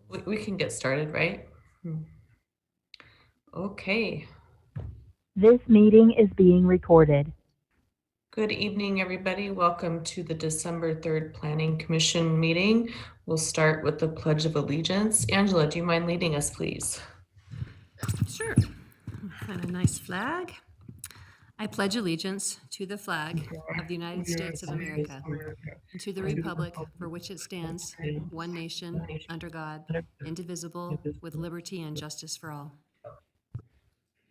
We can get started, right? Okay. This meeting is being recorded. Good evening, everybody. Welcome to the December 3rd Planning Commission meeting. We'll start with the Pledge of Allegiance. Angela, do you mind leading us, please? Sure. Find a nice flag. I pledge allegiance to the flag of the United States of America and to the republic for which it stands, one nation, under God, indivisible, with liberty and justice for all.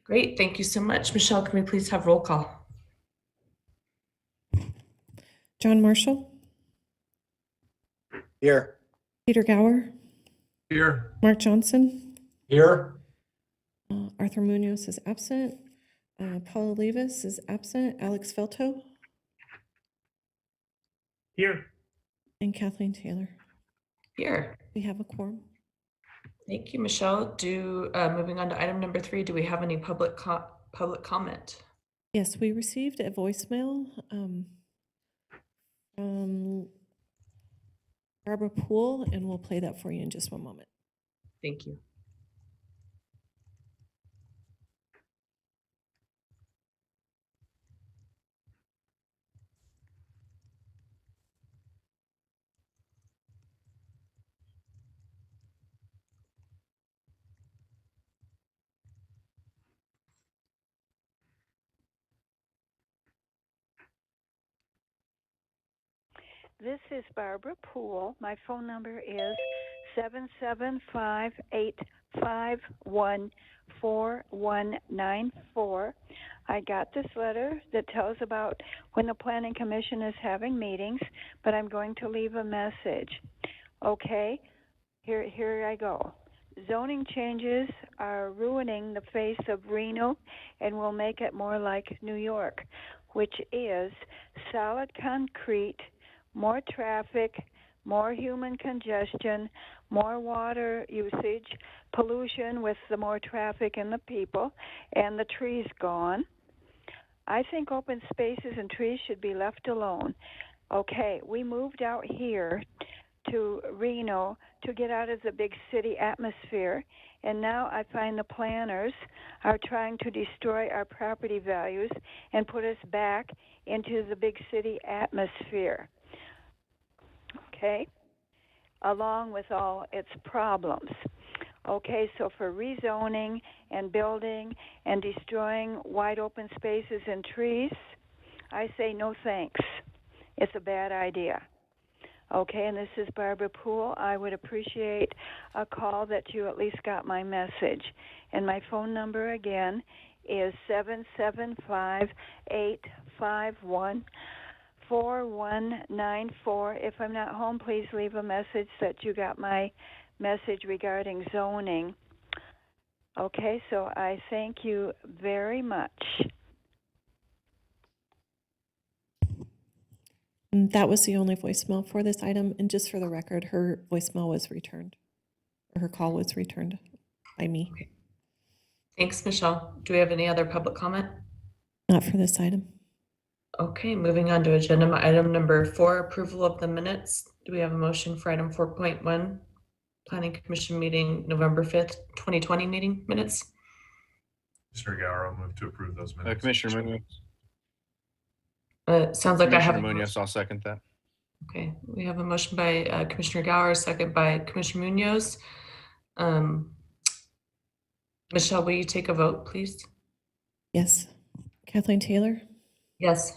Great, thank you so much. Michelle, can we please have roll call? John Marshall. Here. Peter Gower. Here. Mark Johnson. Here. Arthur Munoz is absent. Paula Levis is absent. Alex Felto. Here. And Kathleen Taylor. Here. We have a quorum. Thank you, Michelle. Moving on to item number 3, do we have any public comment? Yes, we received a voicemail from Barbara Poole, and we'll play that for you in just one moment. Thank you. This is Barbara Poole. My phone number is 775-851-4194. I got this letter that tells about when the Planning Commission is having meetings, but I'm going to leave a message. Okay, here I go. Zoning changes are ruining the face of Reno and will make it more like New York, which is solid concrete, more traffic, more human congestion, more water usage, pollution with the more traffic and the people, and the trees gone. I think open spaces and trees should be left alone. Okay, we moved out here to Reno to get out of the big city atmosphere, and now I find the planners are trying to destroy our property values and put us back into the big city atmosphere. Okay, along with all its problems. Okay, so for rezoning and building and destroying wide open spaces and trees, I say no thanks. It's a bad idea. Okay, and this is Barbara Poole. I would appreciate a call that you at least got my message. And my phone number again is 775-851-4194. If I'm not home, please leave a message that you got my message regarding zoning. Okay, so I thank you very much. That was the only voicemail for this item, and just for the record, her voicemail was returned, or her call was returned by me. Okay. Thanks, Michelle. Do we have any other public comment? Not for this item. Okay, moving on to agenda item number 4, approval of the minutes. Do we have a motion for item 4.1, Planning Commission meeting November 5th, 2020 meeting minutes? Mr. Gower, I'll move to approve those minutes. Commissioner Munoz. Sounds like I have Commissioner Munoz, I'll second that. Okay, we have a motion by Commissioner Gower, second by Commissioner Munoz. Michelle, will you take a vote, please? Yes. Kathleen Taylor. Yes.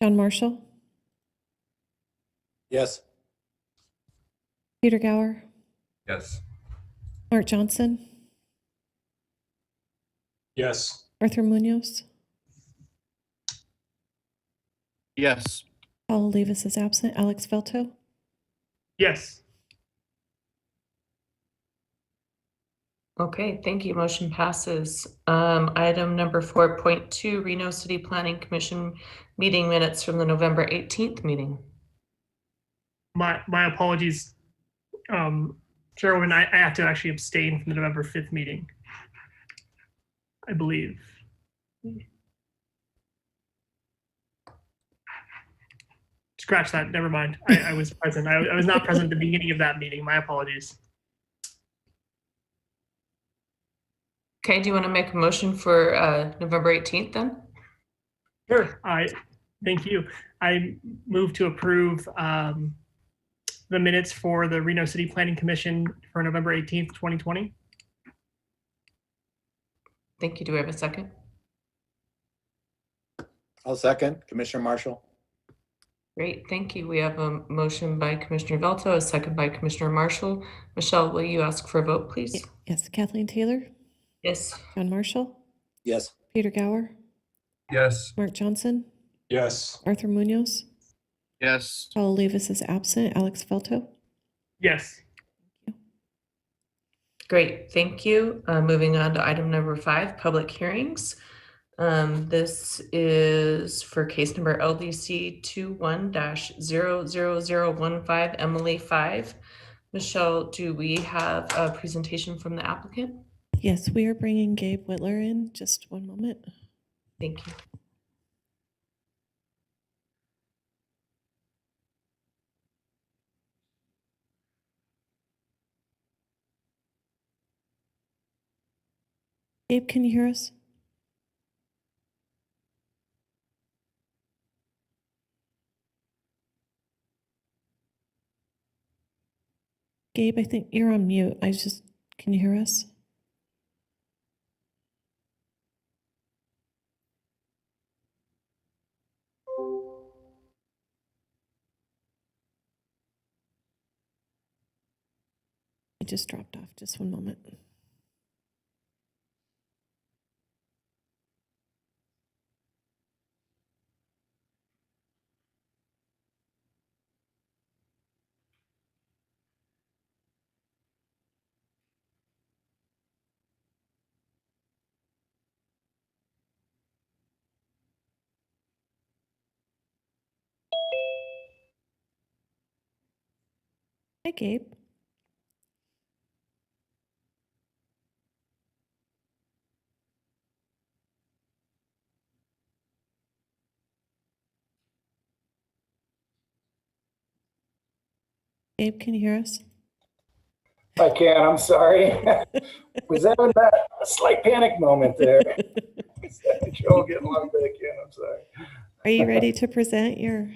John Marshall. Yes. Peter Gower. Yes. Mark Johnson. Yes. Arthur Munoz. Yes. Paula Levis is absent. Alex Felto. Yes. Okay, thank you. Motion passes. Item number 4.2, Reno City Planning Commission meeting minutes from the November 18th meeting. My apologies, Chairwoman. I have to actually abstain from the November 5th meeting, I believe. Scratch that. Never mind. I was present. I was not present at the beginning of that meeting. My apologies. Okay, do you want to make a motion for November 18th then? Sure. Thank you. I move to approve the minutes for the Reno City Planning Commission for November 18th, 2020. Thank you. Do we have a second? I'll second. Commissioner Marshall? Great, thank you. We have a motion by Commissioner Velto, a second by Commissioner Marshall. Michelle, will you ask for a vote, please? Yes, Kathleen Taylor, Yes. John Marshall, Yes. Peter Gower, Yes. Mark Johnson, Yes. Arthur Munoz, Yes. Paula Levis is absent, Alex Felto. Yes. Great, thank you. Moving on to item number 5, public hearings. This is for case number LDC 21-00015, Emily 5. Michelle, do we have a presentation from the applicant? Yes, we are bringing Gabe Whitler in. Just one moment. Thank you. Gabe, can you hear us? Gabe, I think you're on mute. Can you hear us? It just dropped off. Just one moment. Hi, Gabe. Gabe, can you hear us? I can, I'm sorry. Was that a slight panic moment there? Joe getting logged back in, I'm sorry. Are you ready to present your?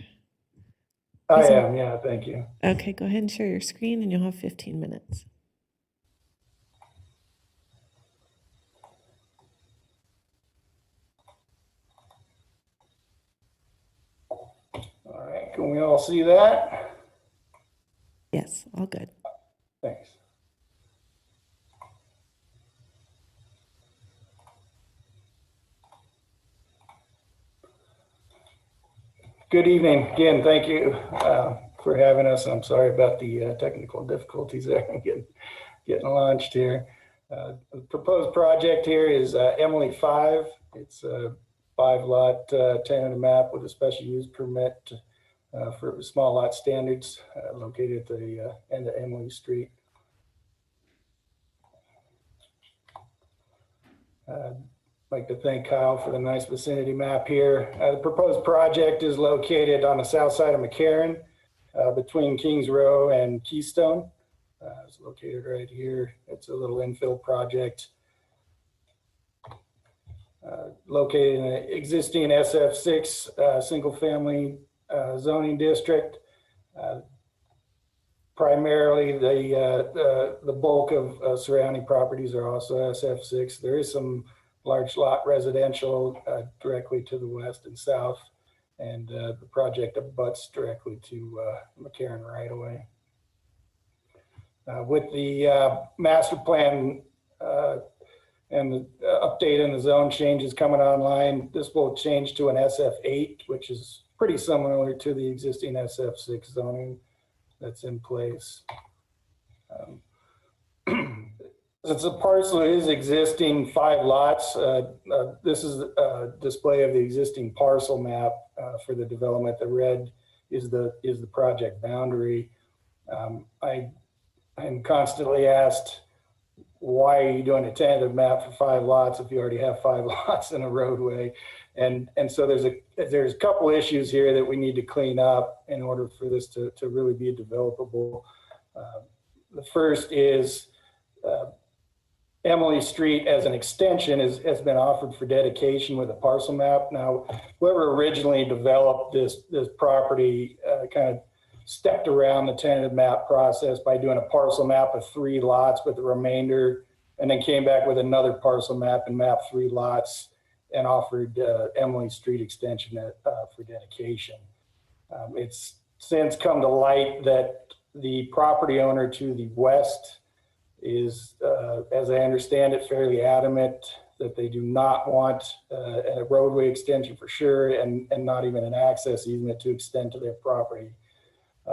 I am, yeah, thank you. Okay, go ahead and share your screen and you'll have 15 minutes. All right, can we all see that? Yes, all good. Thanks. Good evening. Again, thank you for having us. I'm sorry about the technical difficulties there getting launched here. The proposed project here is Emily 5. It's a 5-lot tentative map with a special use permit for small lot standards located at the end of Emily Street. I'd like to thank Kyle for the nice vicinity map here. The proposed project is located on the south side of McCarran between Kings Row and Keystone. It's located right here. It's a little infill project located in an existing SF6 single family zoning district. Primarily, the bulk of surrounding properties are also SF6. There is some large lot residential directly to the west and south, and the project abuts directly to McCarran right away. With the master plan and the update in the zone changes coming online, this will change to an SF8, which is pretty similar to the existing SF6 zoning that's in place. Since the parcel is existing 5 lots, this is a display of the existing parcel map for the development. The red is the project boundary. I'm constantly asked, why are you doing a tentative map for 5 lots if you already have 5 lots in a roadway? And so there's a couple issues here that we need to clean up in order for this to really be developable. The first is Emily Street as an extension has been offered for dedication with a parcel map. Now, whoever originally developed this property kind of stepped around the tentative map process by doing a parcel map of 3 lots with the remainder, and then came back with another parcel map and mapped 3 lots and offered Emily Street extension for dedication. It's since come to light that the property owner to the west is, as I understand it, fairly adamant that they do not want a roadway extension for sure, and not even an access easement to extend to their property.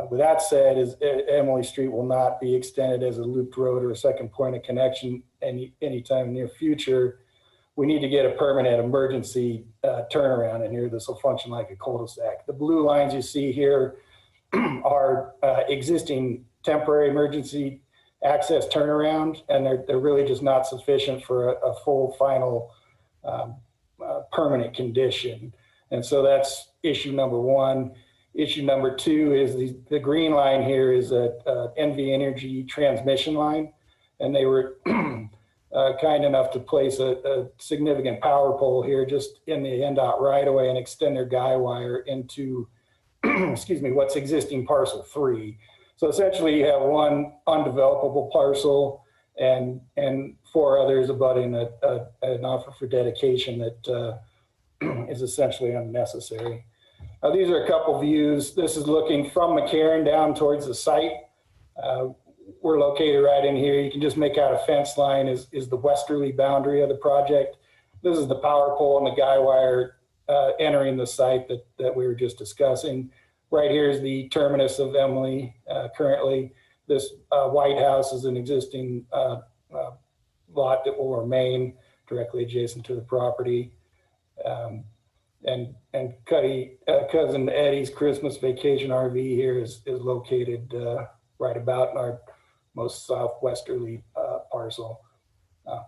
With that said, Emily Street will not be extended as a looped road or a second point of connection anytime in the near future. We need to get a permanent emergency turnaround in here. This will function like a cul-de-sac. The blue lines you see here are existing temporary emergency access turnaround, and they're really just not sufficient for a full final permanent condition. And so that's issue number 1. Issue number 2 is the green line here is a NV Energy transmission line, and they were kind enough to place a significant power pole here just in the NDOT right away and extend their guy wire into excuse me, what's existing parcel 3. So essentially you have 1 undevelopable parcel and 4 others abutting an offer for dedication that is essentially unnecessary. These are a couple views. This is looking from McCarran down towards the site. We're located right in here. You can just make out a fence line is the westerly boundary of the project. This is the power pole and the guy wire entering the site that we were just discussing. Right here is the terminus of Emily. Currently, this White House is an existing lot that will remain directly adjacent to the property. And cousin Eddie's Christmas Vacation RV here is located right about in our most southwesterly parcel,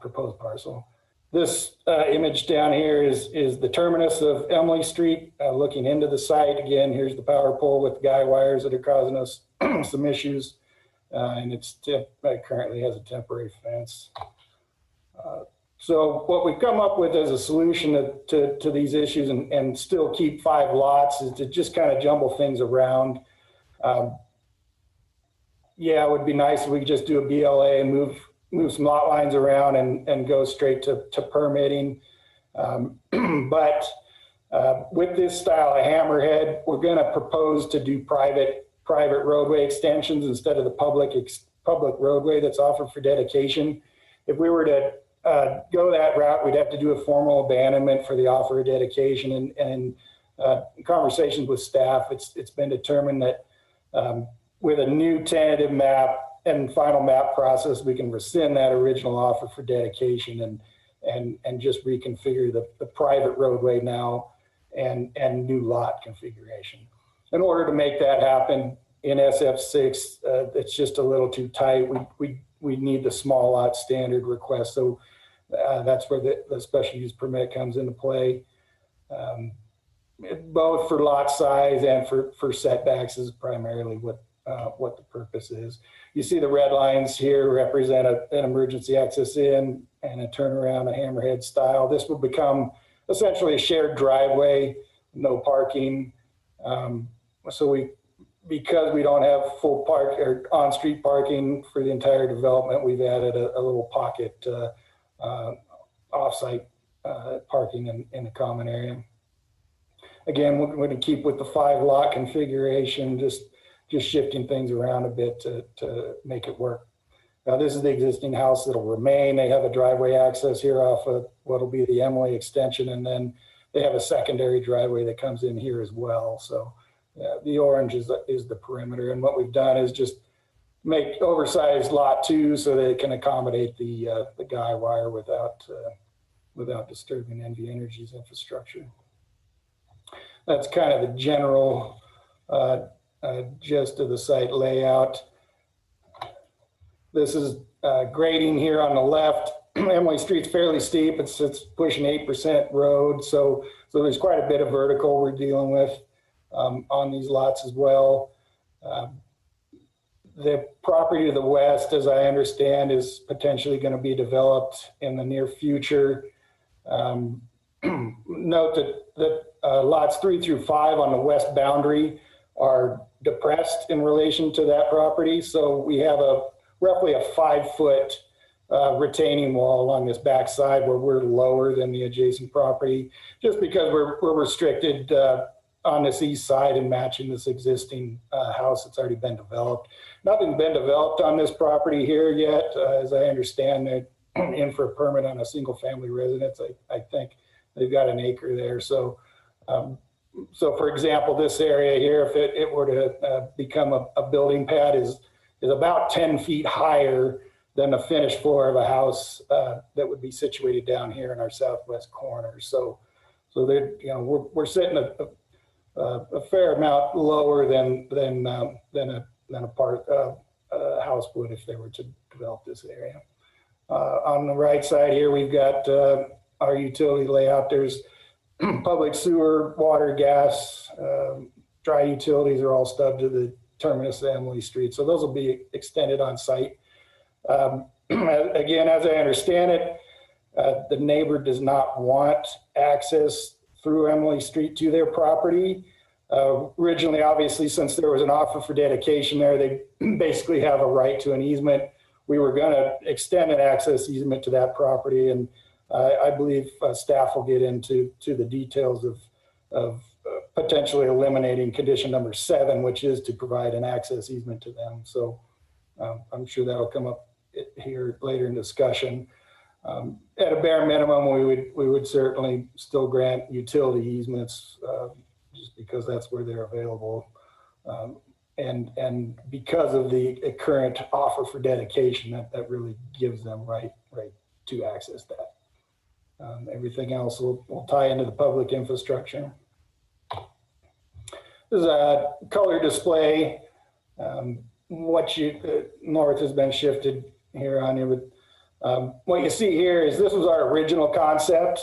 proposed parcel. This image down here is the terminus of Emily Street, looking into the site. Again, here's the power pole with guy wires that are causing us some issues, and it currently has a temporary fence. So what we've come up with as a solution to these issues and still keep 5 lots is to just kind of jumble things around. Yeah, it would be nice if we could just do a BLA and move some lot lines around and go straight to permitting. But with this style of hammerhead, we're going to propose to do private roadway extensions instead of the public roadway that's offered for dedication. If we were to go that route, we'd have to do a formal abandonment for the offer of dedication. And in conversations with staff, it's been determined that with a new tentative map and final map process, we can rescind that original offer for dedication and just reconfigure the private roadway now and new lot configuration. In order to make that happen in SF6, it's just a little too tight. We need the small lot standard request. So that's where the special use permit comes into play. Both for lot size and for setbacks is primarily what the purpose is. You see the red lines here represent an emergency access in and a turnaround, a hammerhead style. This will become essentially a shared driveway, no parking. Because we don't have full park or on-street parking for the entire development, we've added a little pocket off-site parking in the common area. Again, we're going to keep with the 5 lot configuration, just shifting things around a bit to make it work. Now, this is the existing house that'll remain. They have a driveway access here off of what'll be the Emily extension, and then they have a secondary driveway that comes in here as well. So the orange is the perimeter, and what we've done is just make oversized lot 2 so that it can accommodate the guy wire without disturbing NV Energy's infrastructure. That's kind of the general gist of the site layout. This is grading here on the left. Emily Street's fairly steep. It's pushing 8% road, so there's quite a bit of vertical we're dealing with on these lots as well. The property to the west, as I understand, is potentially going to be developed in the near future. Note that lots 3 through 5 on the west boundary are depressed in relation to that property. So we have roughly a 5-foot retaining wall along this backside where we're lower than the adjacent property, just because we're restricted on this east side and matching this existing house that's already been developed. Nothing's been developed on this property here yet. As I understand, they're in for a permit on a single family residence. I think they've got an acre there. So, for example, this area here, if it were to become a building pad, is about 10 feet higher than the finished floor of a house that would be situated down here in our southwest corner. So we're sitting a fair amount lower than a house would if they were to develop this area. On the right side here, we've got our utility layout. There's public sewer, water, gas, dry utilities are all stubbed to the terminus of Emily Street. So those will be extended on site. Again, as I understand it, the neighbor does not want access through Emily Street to their property. Originally, obviously, since there was an offer for dedication there, they basically have a right to an easement. We were going to extend an access easement to that property, and I believe staff will get into the details of potentially eliminating condition number 7, which is to provide an access easement to them. So I'm sure that'll come up here later in discussion. At a bare minimum, we would certainly still grant utility easements just because that's where they're available. And because of the current offer for dedication, that really gives them right to access that. Everything else will tie into the public infrastructure. This is a color display. North has been shifted here on you, but what you see here is this was our original concept.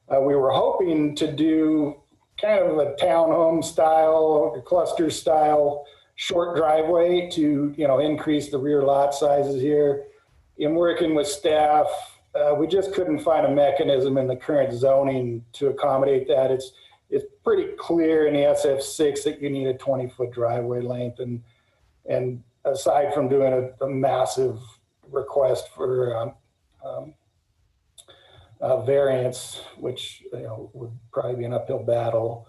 We were hoping to do kind of a townhome style, a cluster style, short driveway to increase the rear lot sizes here. In working with staff, we just couldn't find a mechanism in the current zoning to accommodate that. It's pretty clear in the SF6 that you need a 20-foot driveway length, and aside from doing a massive request for variance, which would probably be an uphill battle.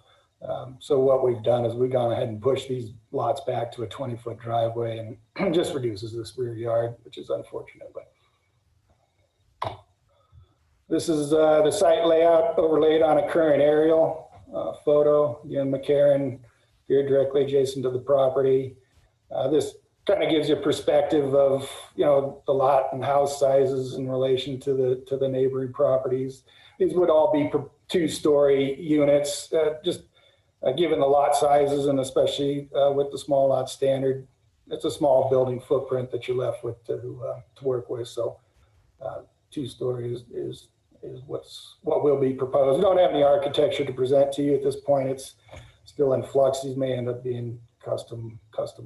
So what we've done is we've gone ahead and pushed these lots back to a 20-foot driveway, and just reduces this rear yard, which is unfortunate. But this is the site layout overlaid on a current aerial photo. Again, McCarran here directly adjacent to the property. This kind of gives you a perspective of the lot and house sizes in relation to the neighboring properties. These would all be 2-story units, just given the lot sizes, and especially with the small lot standard, it's a small building footprint that you're left with to work with. So 2 stories is what will be proposed. We don't have any architecture to present to you at this point. It's still in flux. These may end up being custom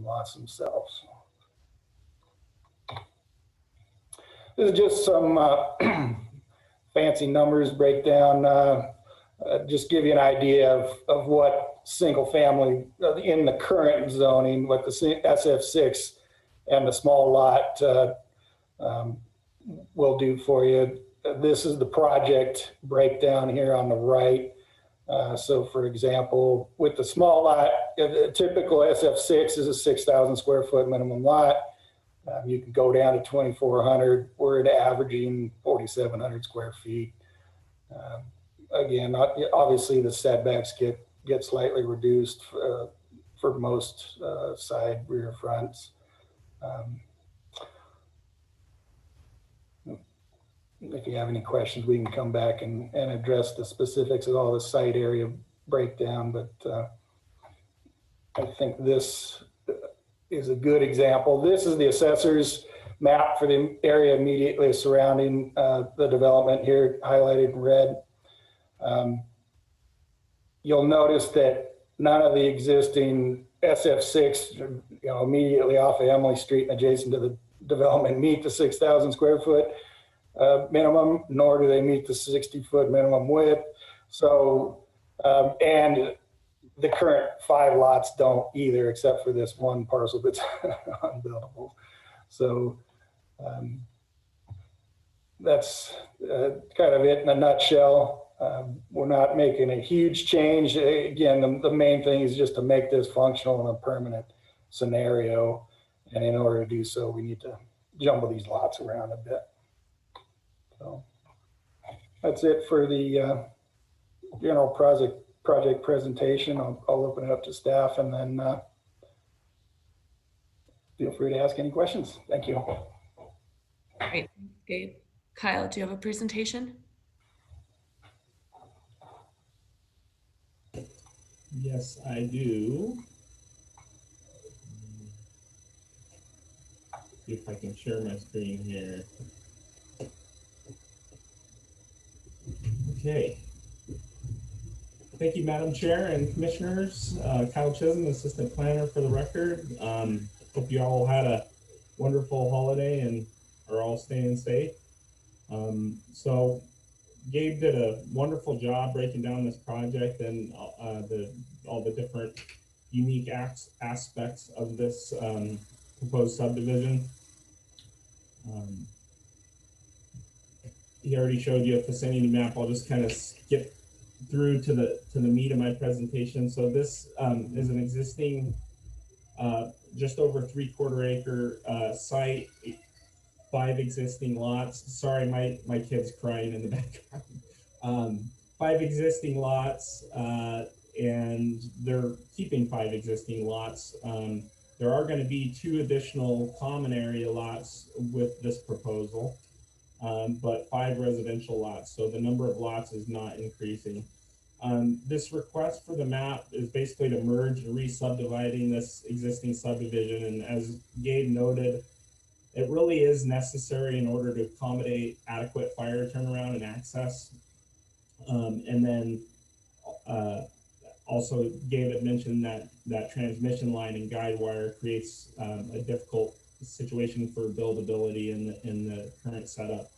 lots themselves. This is just some fancy numbers breakdown. Just give you an idea of what single family in the current zoning, what the SF6 and the small lot will do for you. This is the project breakdown here on the right. So for example, with the small lot, the typical SF6 is a 6,000 square foot minimum lot. You can go down to 2,400. We're averaging 4,700 square feet. Again, obviously the setbacks get slightly reduced for most side rear fronts. If you have any questions, we can come back and address the specifics of all the site area breakdown, but I think this is a good example. This is the assessor's map for the area immediately surrounding the development here, highlighted in red. You'll notice that none of the existing SF6, immediately off of Emily Street and adjacent to the development meet the 6,000 square foot minimum, nor do they meet the 60-foot minimum width. So, and the current 5 lots don't either, except for this one parcel that's unbuildable. So that's kind of it in a nutshell. We're not making a huge change. Again, the main thing is just to make this functional in a permanent scenario. And in order to do so, we need to jumble these lots around a bit. So that's it for the general project presentation. I'll open it up to staff and then feel free to ask any questions. Thank you. Great, Gabe. Kyle, do you have a presentation? Yes, I do. See if I can share my screen here. Okay. Thank you, Madam Chair and Commissioners. Kyle Chisholm, Assistant Planner for the record. Hope you all had a wonderful holiday and are all staying safe. So Gabe did a wonderful job breaking down this project and all the different unique aspects of this proposed subdivision. He already showed you a vicinity map. I'll just kind of skip through to the meat of my presentation. So this is an existing just over 3/4 acre site, 5 existing lots. Sorry, my kid's crying in the background. 5 existing lots, and they're keeping 5 existing lots. There are going to be 2 additional common area lots with this proposal, but 5 residential lots. So the number of lots is not increasing. This request for the map is basically to merge and re-subdividing this existing subdivision. And as Gabe noted, it really is necessary in order to accommodate adequate fire turnaround and access. And then also Gabe had mentioned that transmission line and guide wire creates a difficult situation for buildability in the current setup.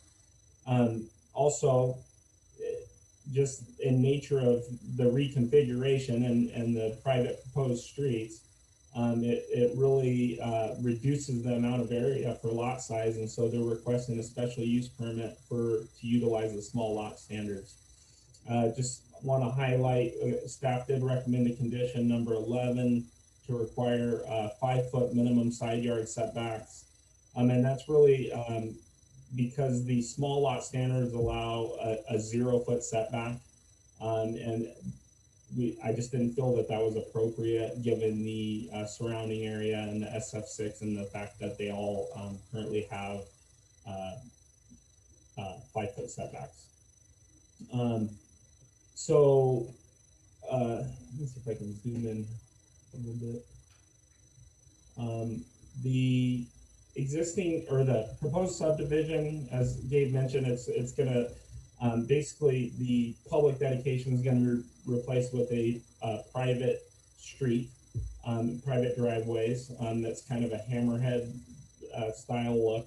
Also, just in nature of the reconfiguration and the private proposed streets, it really reduces the amount of area for lot size, and so they're requesting a special use permit to utilize the small lot standards. Just want to highlight, staff did recommend a condition number 11 to require 5-foot minimum side yard setbacks, and that's really because the small lot standards allow a 0-foot setback, and I just didn't feel that was appropriate given the surrounding area and the SF6 and the fact that they all currently have 5-foot setbacks. So let me see if I can zoom in a little bit. The existing or the proposed subdivision, as Gabe mentioned, it's going to basically the public dedication is going to be replaced with a private street, private driveways. That's kind of a hammerhead style look.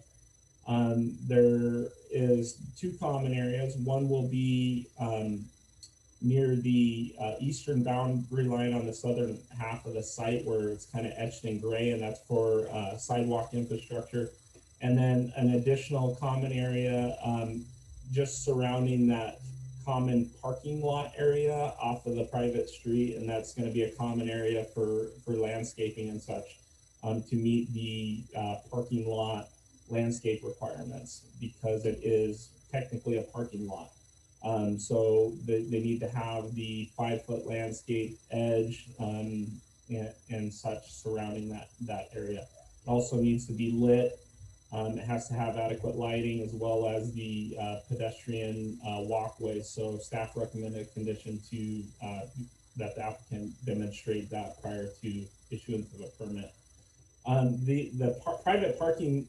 There is 2 common areas. One will be near the eastern boundary line on the southern half of the site where it's kind of etched in gray, and that's for sidewalk infrastructure. And then an additional common area just surrounding that common parking lot area off of the private street, and that's going to be a common area for landscaping and such to meet the parking lot landscape requirements, because it is technically a parking lot. So they need to have the 5-foot landscape edge and such surrounding that area. It also needs to be lit. It has to have adequate lighting as well as the pedestrian walkways. So staff recommended a condition to that the applicant demonstrate that prior to issuance of a permit. The private parking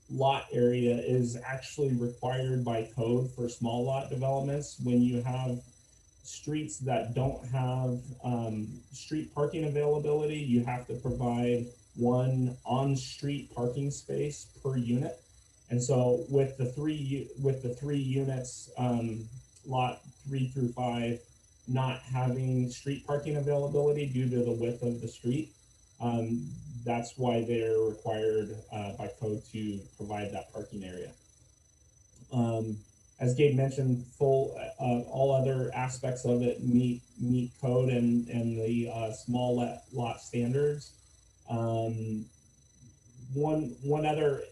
lot area is actually required by code for small lot developments. When you have streets that don't have street parking availability, you have to provide one on-street parking space per unit. And so with the three units, lot 3 through 5, not having street parking availability due to the width of the street, that's why they're required by code to provide that parking area. As Gabe mentioned, all other aspects of it meet code and the small lot standards. One other,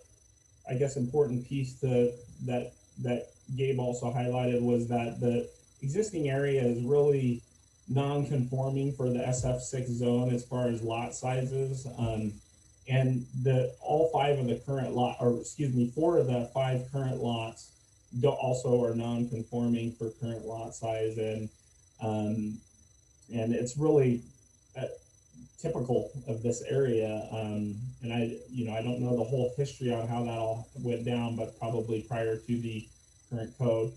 I guess, important piece that Gabe also highlighted was that the existing area is really non-conforming for the SF6 zone as far as lot sizes. And all 5 of the current lot, or excuse me, 4 of the 5 current lots also are non-conforming for current lot size, and it's really typical of this area. And I don't know the whole history on how that all went down, but probably prior to the current code.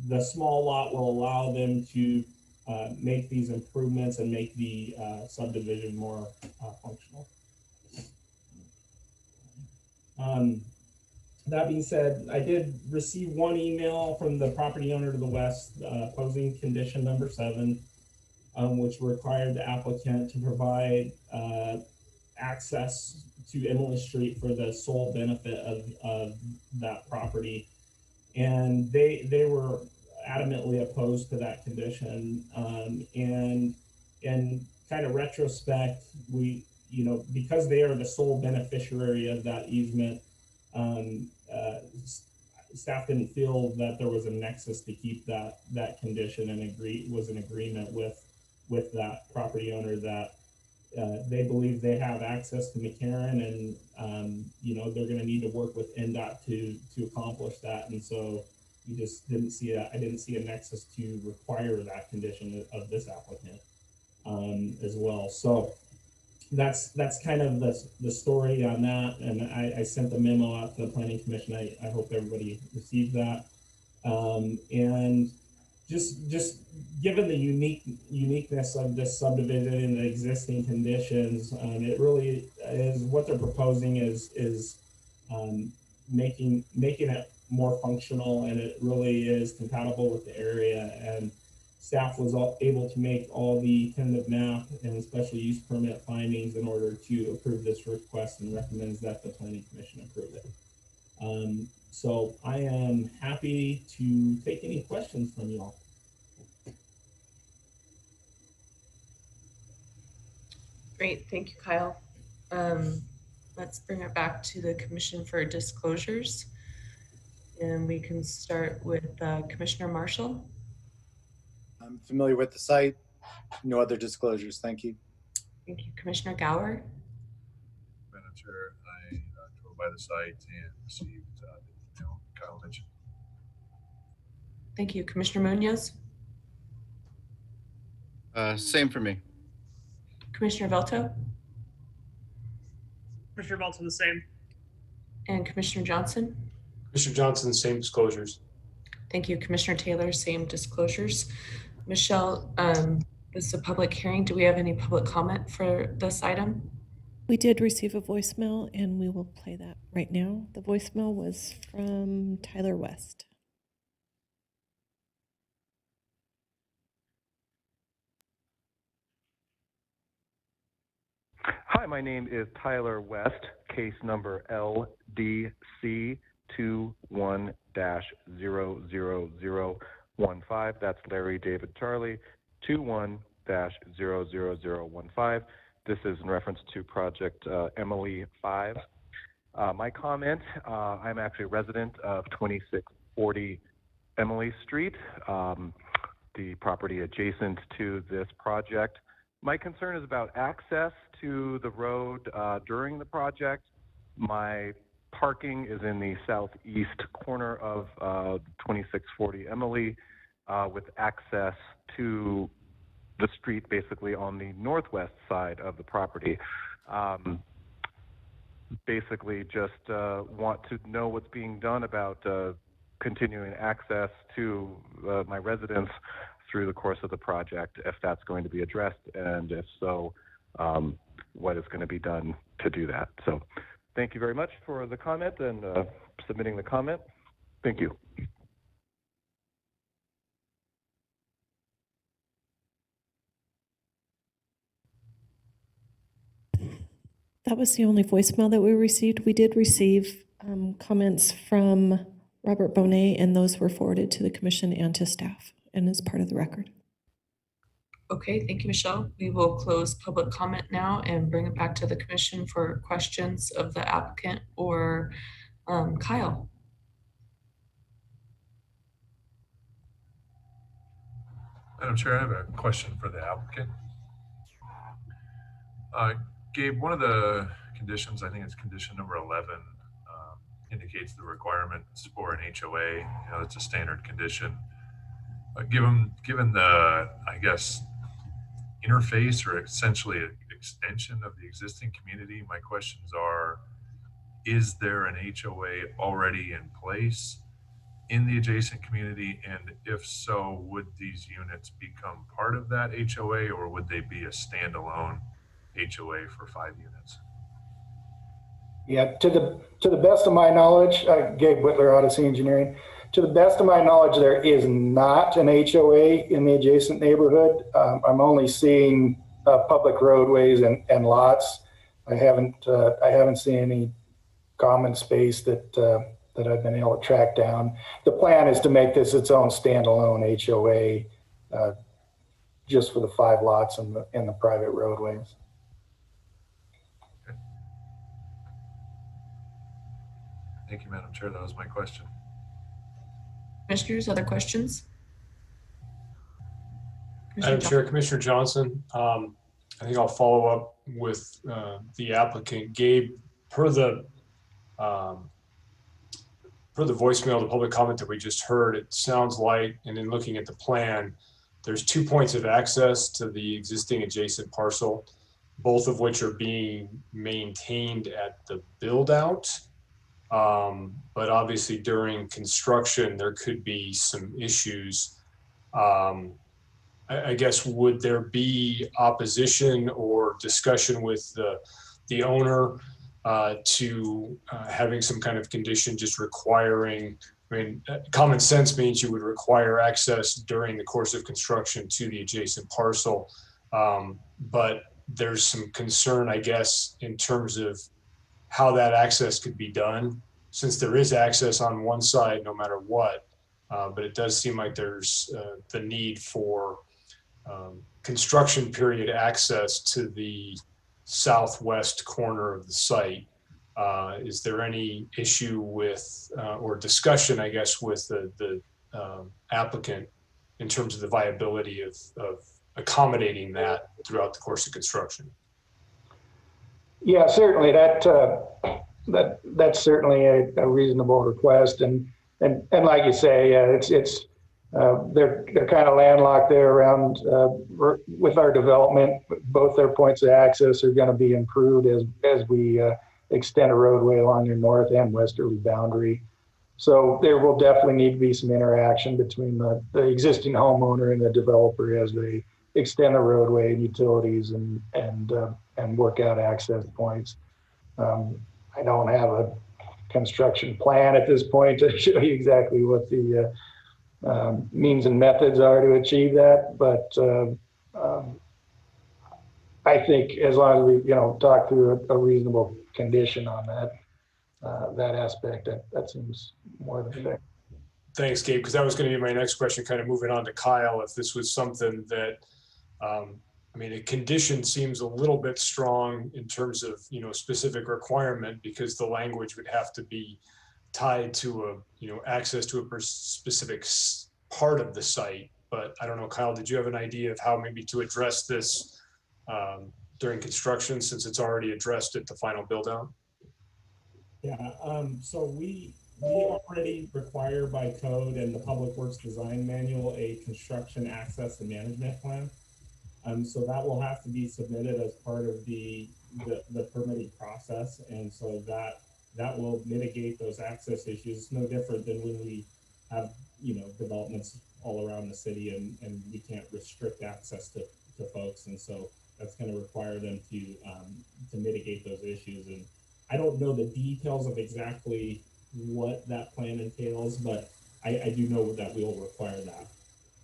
The small lot will allow them to make these improvements and make the subdivision more functional. That being said, I did receive one email from the property owner to the west posing condition number 7, which required the applicant to provide access to Emily Street for the sole benefit of that property. And they were adamantly opposed to that condition. And in kind of retrospect, because they are the sole beneficiary of that easement, staff didn't feel that there was a nexus to keep that condition, and was in agreement with that property owner that they believe they have access to McCarran, and they're going to need to work with NDOT to accomplish that. And so we just didn't see I didn't see a nexus to require that condition of this applicant as well. So that's kind of the story on that. And I sent the memo out to the Planning Commission. I hope everybody received that. And just given the uniqueness of this subdivision and the existing conditions, it really is what they're proposing is making it more functional, and it really is compatible with the area. And staff was able to make all the tentative map and special use permit findings in order to approve this request, and recommends that the Planning Commission approve it. So I am happy to take any questions from you all. Great, thank you, Kyle. Let's bring it back to the Commission for disclosures. And we can start with Commissioner Marshall. I'm familiar with the site. No other disclosures. Thank you. Thank you. Commissioner Gower. Madam Chair, I drove by the site and received the email Kyle mentioned. Thank you. Commissioner Munoz. Same for me. Commissioner Velto. Commissioner Velton, the same. And Commissioner Johnson. Mr. Johnson, same disclosures. Thank you. Commissioner Taylor, same disclosures. Michelle, this is a public hearing. Do we have any public comment for this item? We did receive a voicemail, and we will play that right now. The voicemail was from Tyler West. Hi, my name is Tyler West, case number LDC21-00015. That's Larry David Charlie, 21-00015. This is in reference to project Emily 5. My comment, I'm actually a resident of 2640 Emily Street, the property adjacent to this project. My concern is about access to the road during the project. My parking is in the southeast corner of 2640 Emily, with access to the street basically on the northwest side of the property. Basically just want to know what's being done about continuing access to my residents through the course of the project, if that's going to be addressed, and if so, what is going to be done to do that. So thank you very much for the comment and submitting the comment. Thank you. That was the only voicemail that we received. We did receive comments from Robert Bonet, and those were forwarded to the commission and to staff and is part of the record. Okay, thank you, Michelle. We will close public comment now and bring it back to the commission for questions of the applicant or Kyle. Madam Chair, I have a question for the applicant. Gabe, one of the conditions, I think it's condition number 11, indicates the requirements for an HOA. You know, it's a standard condition. Given the, I guess, interface or essentially an extension of the existing community, my questions are, is there an HOA already in place in the adjacent community? And if so, would these units become part of that HOA, or would they be a standalone HOA for 5 units? Yeah, to the best of my knowledge, Gabe Whitler, Odyssey Engineering. To the best of my knowledge, there is not an HOA in the adjacent neighborhood. I'm only seeing public roadways and lots. I haven't seen any common space that I've been able to track down. The plan is to make this its own standalone HOA, just for the 5 lots and the private roadways. Thank you, Madam Chair. That was my question. Commissioners, other questions? Madam Chair, Commissioner Johnson, I think I'll follow up with the applicant. Gabe, per the voicemail, the public comment that we just heard, it sounds like, and in looking at the plan, there's 2 points of access to the existing adjacent parcel, both of which are being maintained at the build out. But obviously during construction, there could be some issues. I guess, would there be opposition or discussion with the owner to having some kind of condition just requiring, I mean, common sense means you would require access during the course of construction to the adjacent parcel. But there's some concern, I guess, in terms of how that access could be done, since there is access on one side no matter what, but it does seem like there's the need for construction period access to the southwest corner of the site. Is there any issue with, or discussion, I guess, with the applicant in terms of the viability of accommodating that throughout the course of construction? Yeah, certainly that's certainly a reasonable request, and like you say, they're kind of landlocked there around with our development. Both their points of access are going to be improved as we extend a roadway along your north and westerly boundary. So there will definitely need to be some interaction between the existing homeowner and the developer as they extend the roadway and utilities and work out access points. I don't have a construction plan at this point to show you exactly what the means and methods are to achieve that, but I think as long as we talk through a reasonable condition on that aspect, that seems more than fair. Thanks, Gabe, because that was going to be my next question, kind of moving on to Kyle, if this was something that, I mean, a condition seems a little bit strong in terms of, specific requirement, because the language would have to be tied to access to a specific part of the site. But I don't know, Kyle, did you have an idea of how maybe to address this during construction, since it's already addressed at the final build out? Yeah, so we already require by code and the Public Works Design Manual a construction access and management plan. So that will have to be submitted as part of the permitting process, and so that will mitigate those access issues. It's no different than when we have, developments all around the city, and we can't restrict access to folks. And so that's going to require them to mitigate those issues. And I don't know the details of exactly what that plan entails, but I do know that we'll require that.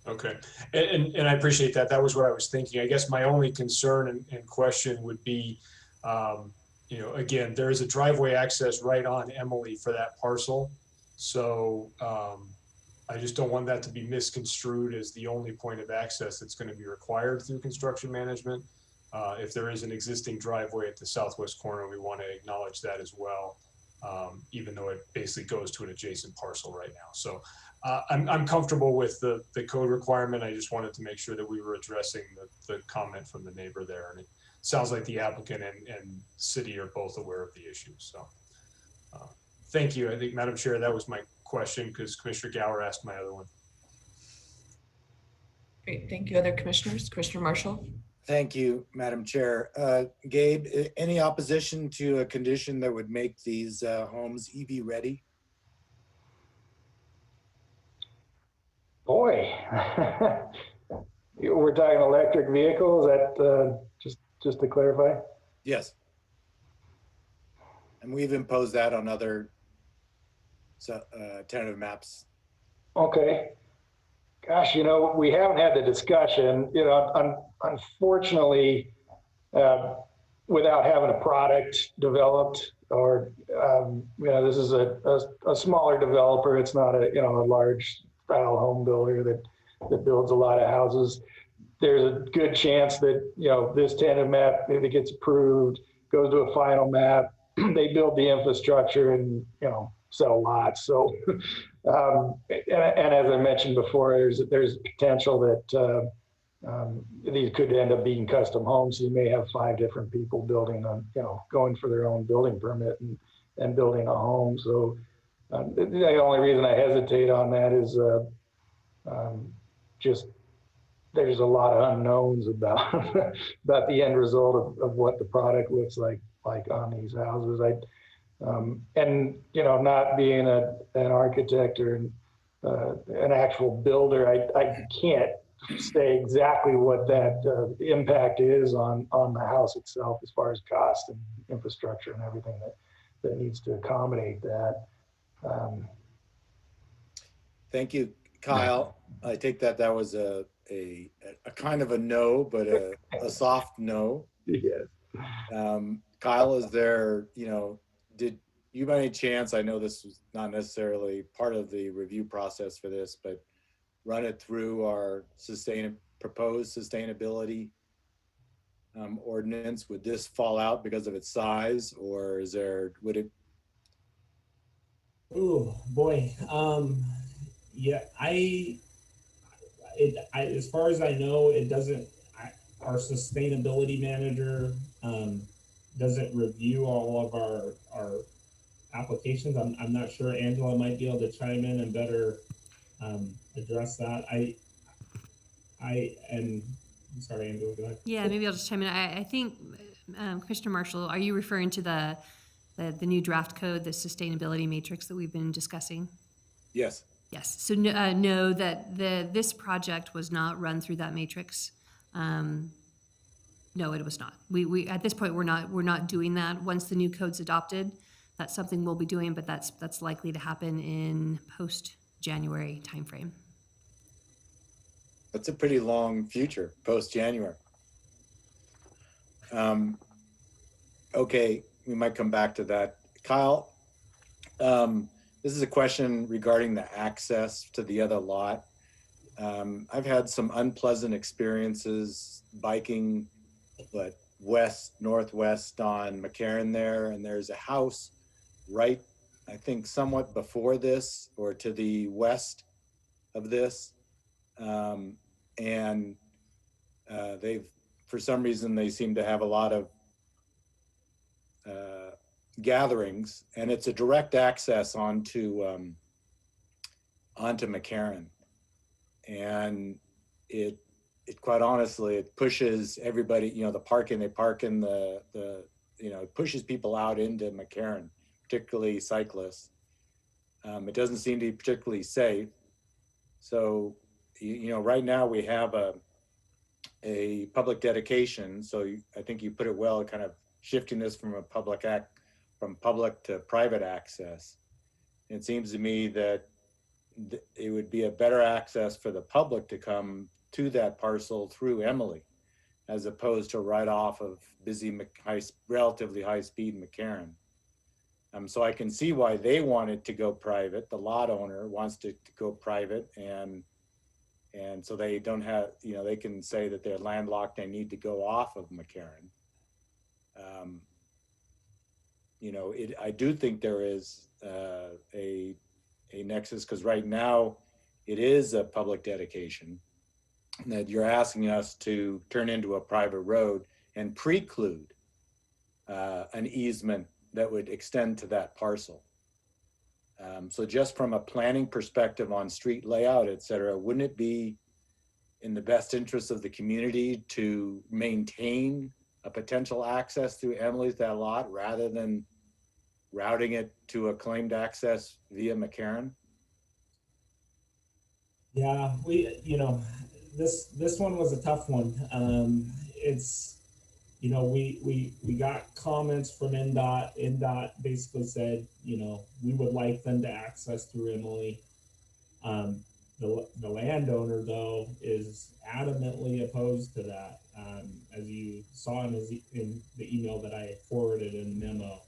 Okay, and I appreciate that. That was what I was thinking. I guess my only concern and question would be, again, there is a driveway access right on Emily for that parcel. So I just don't want that to be misconstrued as the only point of access that's going to be required through construction management. If there is an existing driveway at the southwest corner, we want to acknowledge that as well, even though it basically goes to an adjacent parcel right now. So I'm comfortable with the code requirement. I just wanted to make sure that we were addressing the comment from the neighbor there. And it sounds like the applicant and city are both aware of the issue. So thank you. I think, Madam Chair, that was my question because Commissioner Gower asked my other one. Great, thank you. Other commissioners? Commissioner Marshall? Thank you, Madam Chair. Gabe, any opposition to a condition that would make these homes EV ready? Boy, we're talking electric vehicles. That just to clarify. Yes, and we've imposed that on other tentative maps. Okay. Gosh, we haven't had the discussion. Unfortunately, without having a product developed, or this is a smaller developer. It's not a large style home builder that builds a lot of houses. There's a good chance that this tentative map, if it gets approved, goes to a final map. They build the infrastructure and sell lots. So, and as I mentioned before, there's potential that these could end up being custom homes. You may have 5 different people building on, going for their own building permit and building a home. So the only reason I hesitate on that is just there's a lot of unknowns about about the end result of what the product looks like on these houses. And not being an architect or an actual builder, I can't say exactly what that impact is on the house itself as far as cost and infrastructure and everything that needs to accommodate that. Thank you, Kyle. I take that was a kind of a no, but a soft no. Yes. Kyle, is there, did you by any chance, I know this was not necessarily part of the review process for this, but run it through our proposed sustainability ordinance? Would this fall out because of its size, or would it? Oh boy. Yeah, as far as I know, it doesn't, our sustainability manager doesn't review all of our applications. I'm not sure. Angela might be able to chime in and better address that. I'm sorry, Angela, go ahead. Yeah, maybe I'll just chime in. I think, Commissioner Marshall, are you referring to the new draft code, the sustainability matrix that we've been discussing? Yes. Yes. So no, that this project was not run through that matrix. No, it was not. We at this point we're not doing that. Once the new code's adopted, that's something we'll be doing, but that's likely to happen in post-January timeframe. That's a pretty long future, post-January. Okay, we might come back to that. Kyle, this is a question regarding the access to the other lot. I've had some unpleasant experiences biking, but northwest on McCarran there, and there's a house right, I think somewhat before this or to the west of this. And for some reason, they seem to have a lot of gatherings, and it's a direct access onto McCarran. And it quite honestly, it pushes everybody, the parking, they park in it pushes people out into McCarran, particularly cyclists. It doesn't seem to be particularly safe. So, right now we have a public dedication. So I think you put it well, kind of shifting this from from public to private access. It seems to me that it would be a better access for the public to come to that parcel through Emily, as opposed to right off of busy, relatively high speed McCarran. So I can see why they want it to go private. The lot owner wants to go private, and so they don't have, they can say that they're landlocked, they need to go off of McCarran. I do think there is a nexus, because right now it is a public dedication that you're asking us to turn into a private road and preclude an easement that would extend to that parcel. So just from a planning perspective on street layout, et cetera, wouldn't it be in the best interest of the community to maintain a potential access through Emily's that lot, rather than routing it to a claimed access via McCarran? Yeah, this one was a tough one. It's, we got comments from NDOT. NDOT basically said, we would like them to access through Emily. The landowner, though, is adamantly opposed to that, as you saw in the email that I forwarded in the memo.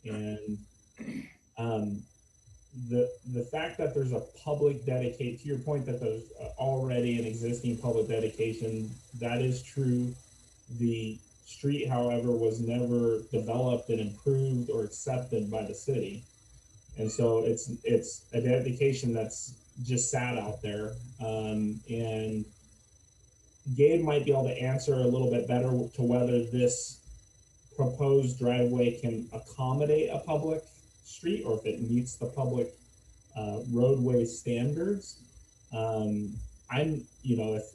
And the fact that there's a public dedicate, to your point that there's already an existing public dedication, that is true. The street, however, was never developed and improved or accepted by the city. And so it's a dedication that's just sat out there. And Gabe might be able to answer a little bit better to whether this proposed driveway can accommodate a public street, or if it meets the public roadway standards.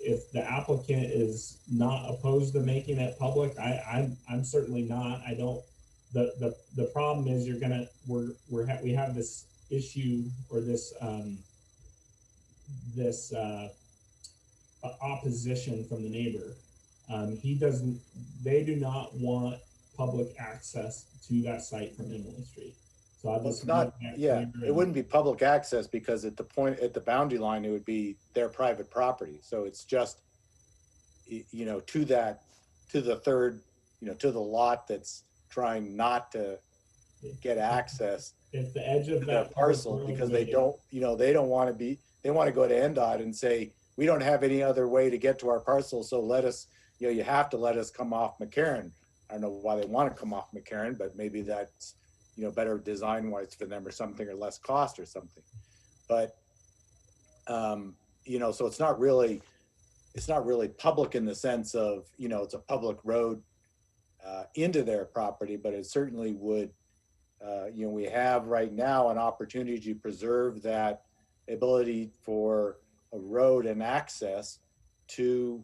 If the applicant is not opposed to making it public, I'm certainly not. I don't. The problem is we have this issue, or this opposition from the neighbor. They do not want public access to that site from Emily Street. So It's not, it wouldn't be public access, because at the boundary line, it would be their private property. So it's just, to the lot that's trying not to get access if the edge of to that that parcel, because they don't want to they want to go to NDOT and say, we don't have any other way to get to our parcel, so let us, you have to let us come off McCarran. I don't know why they want to come off McCarran, but maybe that's, better design wise for them, or something, or less cost or something. But, so it's not really public in the sense of, it's a public road into their property, but it certainly would, we have right now an opportunity to preserve that ability for a road and access to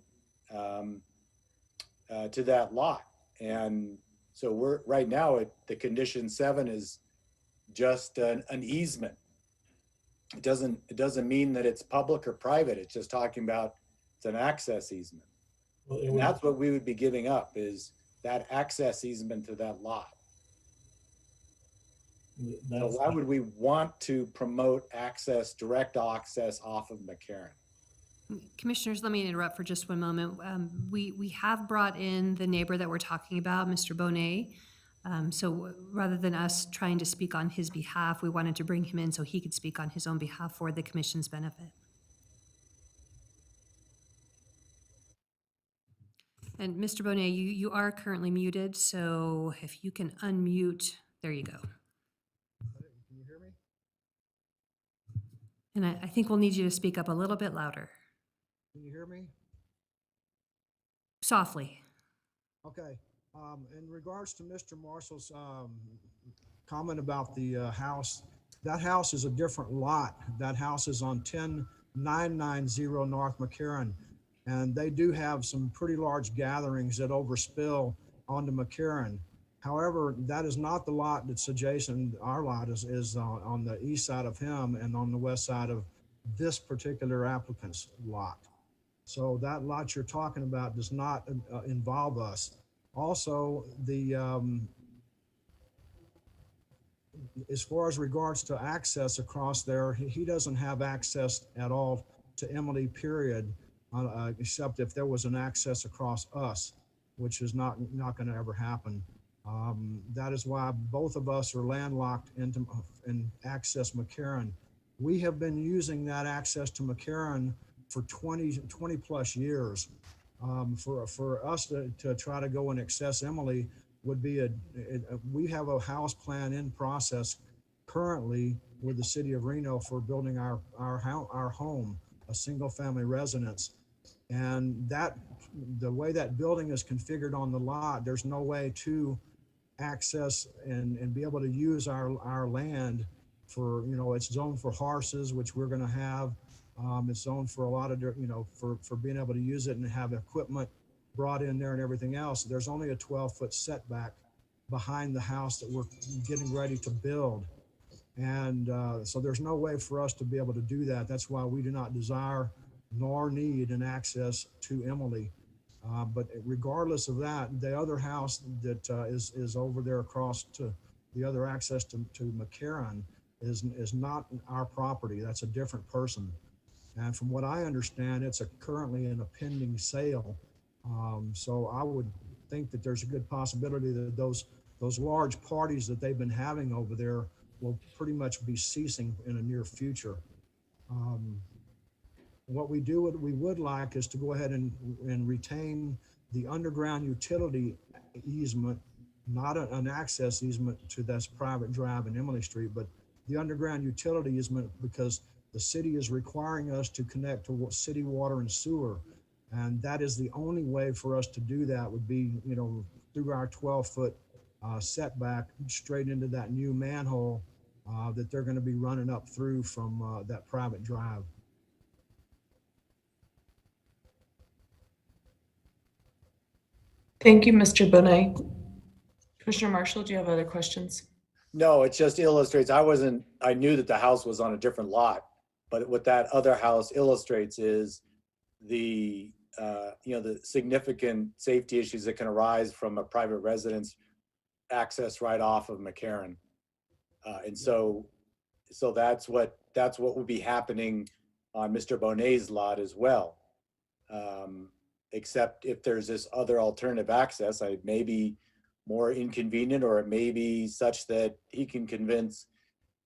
that lot. And so we're right now at the condition 7 is just an easement. It doesn't mean that it's public or private. It's just talking about it's an access easement. And that's what we would be giving up, is that access easement to that lot. So why would we want to promote direct access off of McCarran? Commissioners, let me interrupt for just one moment. We have brought in the neighbor that we're talking about, Mr. Bonet. So rather than us trying to speak on his behalf, we wanted to bring him in so he could speak on his own behalf for the commission's benefit. And Mr. Bonet, you are currently muted, so if you can unmute, there you go. Can you hear me? And I think we'll need you to speak up a little bit louder. Can you hear me? Softly. Okay. In regards to Mr. Marshall's comment about the house, that house is a different lot. That house is on 10990 North McCarran, and they do have some pretty large gatherings that overspill onto McCarran. However, that is not the lot that's adjacent. Our lot is on the east side of him and on the west side of this particular applicant's lot. So that lot you're talking about does not involve us. Also, as far as regards to access across there, he doesn't have access at all to Emily, period, except if there was an access across us, which is not going to ever happen. That is why both of us are landlocked and access McCarran. We have been using that access to McCarran for 20 plus years. For us to try to go and access Emily would be we have a house plan in process currently with the city of Reno for building our home, a single family residence. And the way that building is configured on the lot, there's no way to access and be able to use our land for, it's zoned for horses, which we're going to have. It's zoned for a lot of, for being able to use it and have equipment brought in there and everything else. There's only a 12-foot setback behind the house that we're getting ready to build. And so there's no way for us to be able to do that. That's why we do not desire nor need an access to Emily. But regardless of that, the other house that is over there across to the other access to McCarran is not our property. That's a different person. And from what I understand, it's currently in a pending sale. So I would think that there's a good possibility that those large parties that they've been having over there will pretty much be ceasing in the near future. What we would like is to go ahead and retain the underground utility easement, not an access easement to this private drive in Emily Street, but the underground utility easement, because the city is requiring us to connect to city water and sewer. And that is the only way for us to do that would be, through our 12-foot setback straight into that new manhole that they're going to be running up through from that private drive. Thank you, Mr. Bonet. Commissioner Marshall, do you have other questions? No, it just illustrates, I knew that the house was on a different lot, but what that other house illustrates is the significant safety issues that can arise from a private residence access right off of McCarran. And so that's what will be happening on Mr. Bonet's lot as well. Except if there's this other alternative access, it may be more inconvenient, or it may be such that he can convince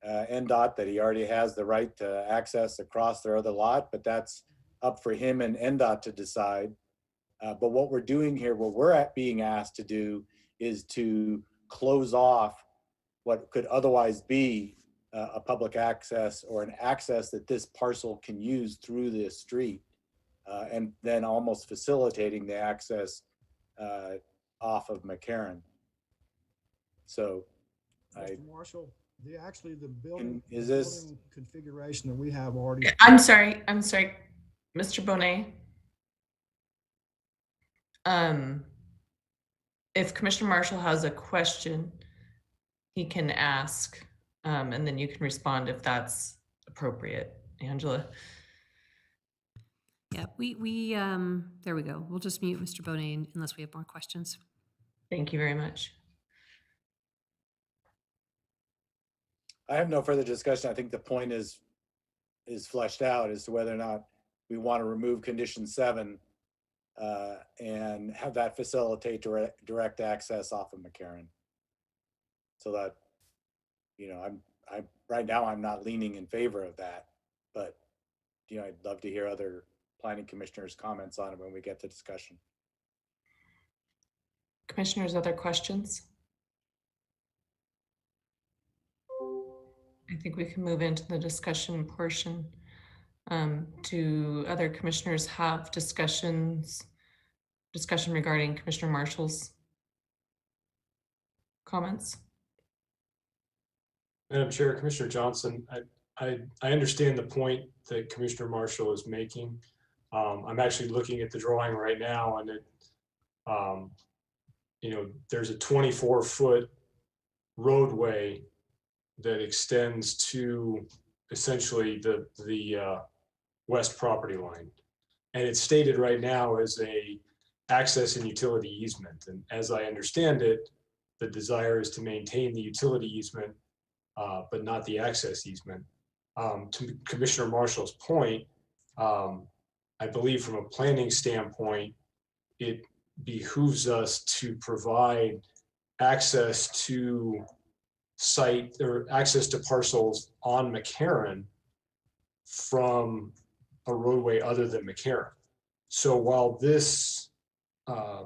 NDOT that he already has the right to access across their other lot, but that's up for him and NDOT to decide. But what we're doing here, what we're being asked to do, is to close off what could otherwise be a public access or an access that this parcel can use through this street, and then almost facilitating the access off of McCarran. So, Mr. Marshall, the building configuration that we have already. I'm sorry, Mr. Bonet. If Commissioner Marshall has a question, he can ask, and then you can respond if that's appropriate. Angela. Yeah, we there we go. We'll just mute Mr. Bonet unless we have more questions. Thank you very much. I have no further discussion. I think the point is fleshed out as to whether or not we want to remove condition 7 and have that facilitate direct access off of McCarran. So that, I'm right now I'm not leaning in favor of that, but I'd love to hear other planning commissioners' comments on it when we get to discussion. Commissioners, other questions? I think we can move into the discussion portion. Do other commissioners have discussion regarding Commissioner Marshall's comments? Madam Chair, Commissioner Johnson, I understand the point that Commissioner Marshall is making. I'm actually looking at the drawing right now, and there's a 24-foot roadway that extends to essentially the west property line. And it's stated right now as a access and utility easement. And as I understand it, the desire is to maintain the utility easement, but not the access easement. To Commissioner Marshall's point, I believe from a planning standpoint, it behooves us to provide access to site or access to parcels on McCarran from a roadway other than McCarran. So while this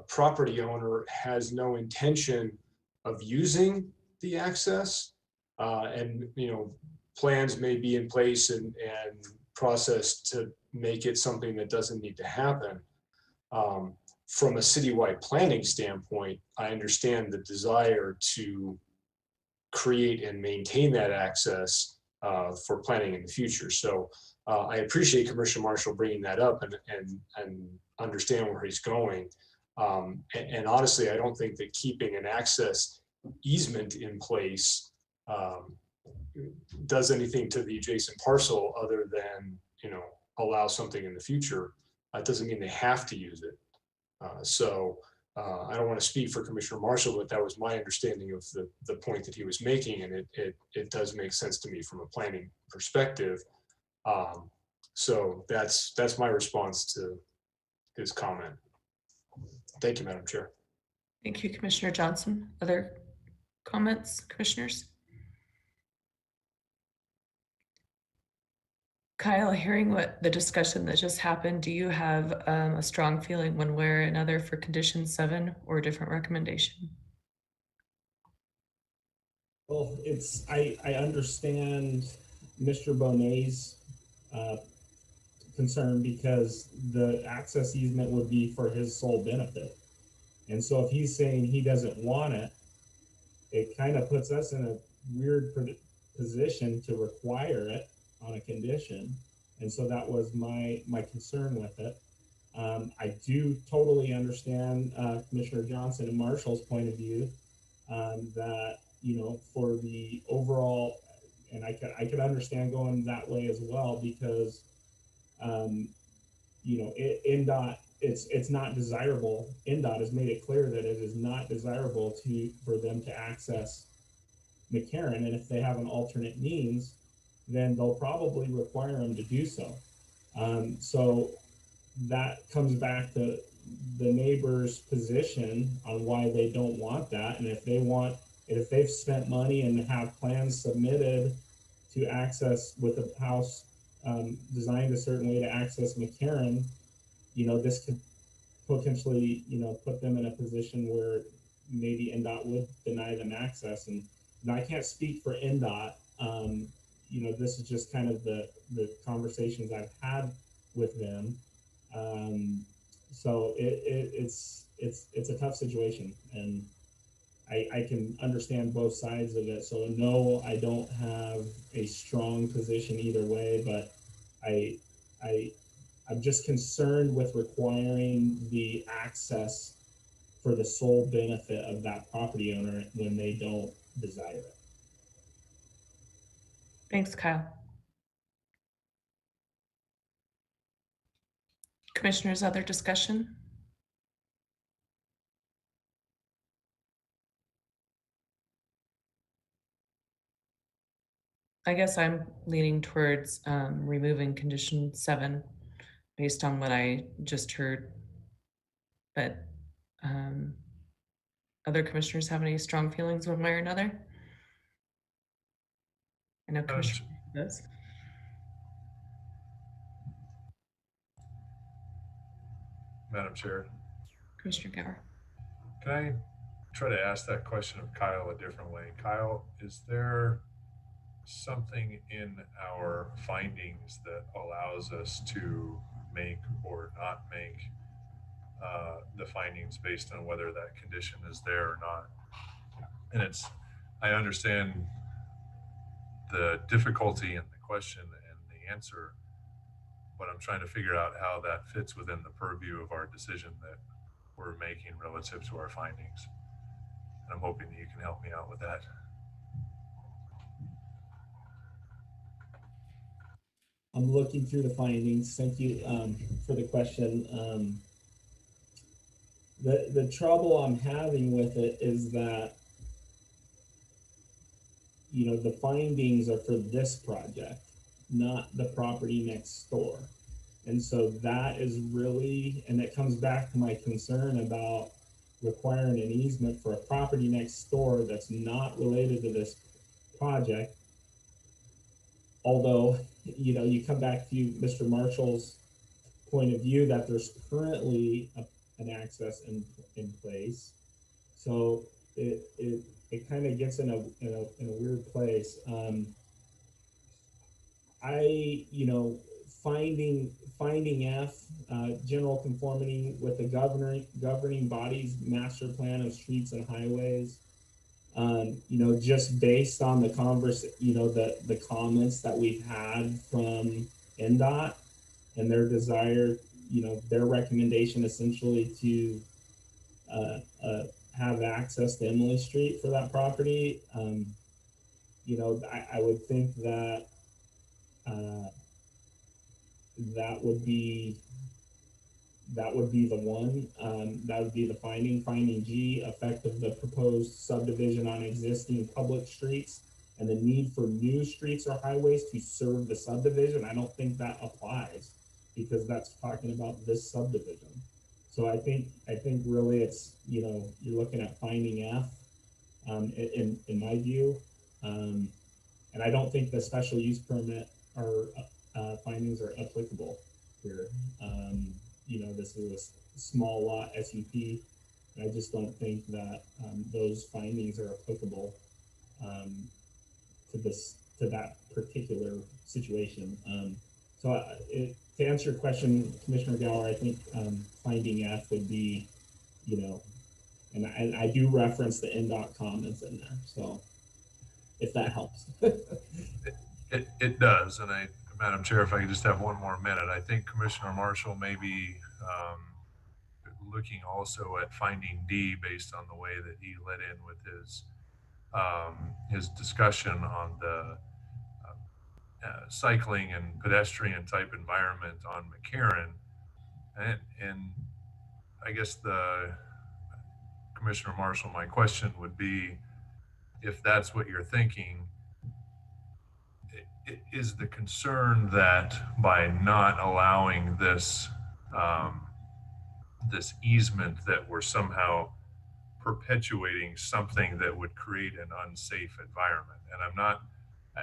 property owner has no intention of using the access, and plans may be in place and process to make it something that doesn't need to happen. From a citywide planning standpoint, I understand the desire to create and maintain that access for planning in the future. So I appreciate Commissioner Marshall bringing that up and understand where he's going. And honestly, I don't think that keeping an access easement in place does anything to the adjacent parcel other than, allow something in the future. It doesn't mean they have to use it. So I don't want to speak for Commissioner Marshall, but that was my understanding of the point that he was making, and it does make sense to me from a planning perspective. So that's my response to his comment. Thank you, Madam Chair. Thank you, Commissioner Johnson. Other comments, commissioners? Kyle, hearing what the discussion that just happened, do you have a strong feeling one way or another for condition 7 or a different recommendation? Well, I understand Mr. Bonet's concern because the access easement would be for his sole benefit. And so if he's saying he doesn't want it, it kind of puts us in a weird position to require it on a condition. And so that was my concern with it. I do totally understand Commissioner Johnson and Marshall's point of view that, for the overall, and I could understand going that way as well because, NDOT, it's not desirable. NDOT has made it clear that it is not desirable for them to access McCarran, and if they have an alternate means, then they'll probably require them to do so. So that comes back to the neighbor's position on why they don't want that, and if they've spent money and have plans submitted to access with a house designed a certain way to access McCarran, this could potentially, put them in a position where maybe NDOT would deny them access. And I can't speak for NDOT. This is just kind of the conversations I've had with them. So it's a tough situation, and I can understand both sides of it. So no, I don't have a strong position either way, but I'm just concerned with requiring the access for the sole benefit of that property owner when they don't desire it. Thanks, Kyle. Commissioners, other discussion? I guess I'm leaning towards removing condition 7 based on what I just heard. But other commissioners have any strong feelings one way or another? I know Commissioner does. Madam Chair, Commissioner Gower. can I try to ask that question of Kyle a different way? Kyle, is there something in our findings that allows us to make or not make the findings based on whether that condition is there or not? And I understand the difficulty in the question and the answer, but I'm trying to figure out how that fits within the purview of our decision that we're making relative to our findings. And I'm hoping that you can help me out with that. I'm looking through the findings. Thank you for the question. The trouble I'm having with it is that, you know, the findings are for this project, not the property next door. And so that is really, and it comes back to my concern about requiring an easement for a property next door that's not related to this project. Although, you know, you come back to Mr. Marshall's point of view that there's currently an access in place. So it kind of gets in a weird place. You know, finding F, general conformity with the governing body's master plan of streets and highways. You know, just based on the the comments that we've had from NDOT and their desire, you know, their recommendation essentially to have access to Emily Street for that property. You know, I would think that that would be the one. That would be the finding. Finding G, effect of the proposed subdivision on existing public streets and the need for new streets or highways to serve the subdivision. I don't think that applies because that's talking about this subdivision. So I think really it's, you know, you're looking at finding F in my view. And I don't think the special use permit or findings are applicable here. You know, this is a small lot SUP. And I just don't think that those findings are applicable to that particular situation. So to answer your question, Commissioner Gower, I think finding F would be, you know, and I do reference the NDOT comments in there. So if that helps. It does. And Madam Chair, if I could just have one more minute, I think Commissioner Marshall may be looking also at finding D based on the way that he led in with his discussion on the cycling and pedestrian type environment on McCarran. And I guess Commissioner Marshall, my question would be, if that's what you're thinking, is the concern that by not allowing this this easement that we're somehow perpetuating something that would create an unsafe environment?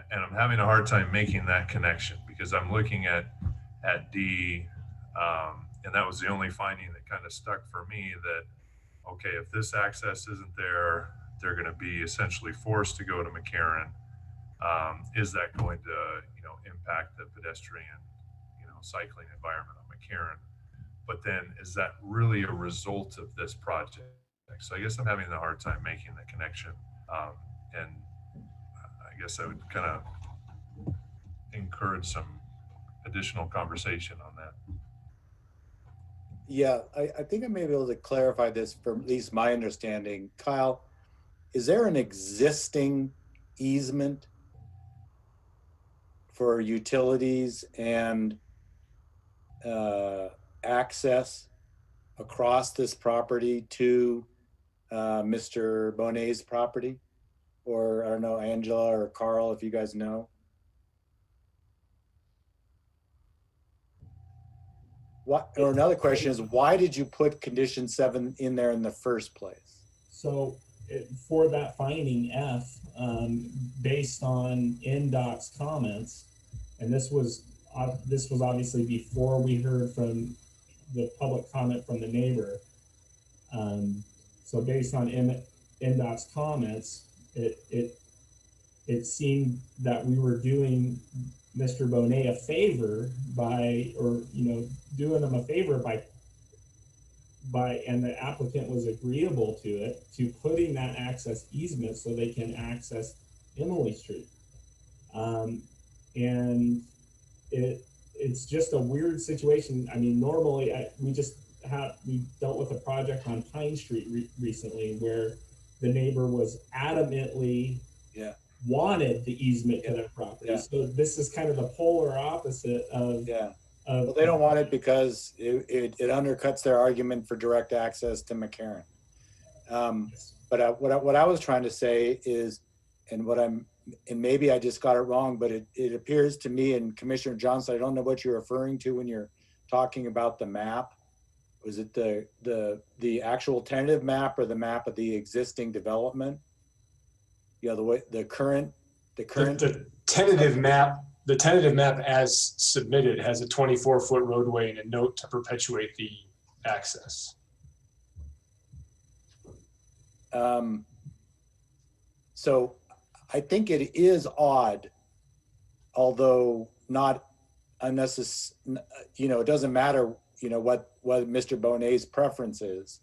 And I'm having a hard time making that connection because I'm looking at D, and that was the only finding that kind of stuck for me, that okay, if this access isn't there, they're going to be essentially forced to go to McCarran. Is that going to, you know, impact the pedestrian, you know, cycling environment on McCarran? But then is that really a result of this project? So I guess I'm having a hard time making the connection. And I guess I would kind of encourage some additional conversation on that. Yeah, I think I may be able to clarify this from at least my understanding. Kyle, is there an existing easement for utilities and access across this property to Mr. Bonet's property? Or I don't know, Angela or Carl, if you guys know. Or another question is, why did you put condition 7 in there in the first place? So for that finding F, based on NDOT's comments, and this was obviously before we heard from the public comment from the neighbor. So based on NDOT's comments, it seemed that we were doing Mr. Bonet a favor by, or, you know, doing him a favor by, and the applicant was agreeable to it, to putting that access easement so they can access Emily Street. And it's just a weird situation. I mean, normally we dealt with a project on Pine Street recently where the neighbor was adamantly wanted the easement to their property. Yeah. So this is kind of the polar opposite of. Yeah. Well, they don't want it because it undercuts their argument for direct access to McCarran. But what I was trying to say is, and maybe I just got it wrong, but it appears to me, and Commissioner Johnson, I don't know what you're referring to when you're talking about the map. Was it the actual tentative map or the map of the existing development? Yeah, the tentative map. The tentative map as submitted has a 24-foot roadway and a note to perpetuate the access. So I think it is odd, although not unnecessary, it doesn't matter, what Mr. Bonet's preference is.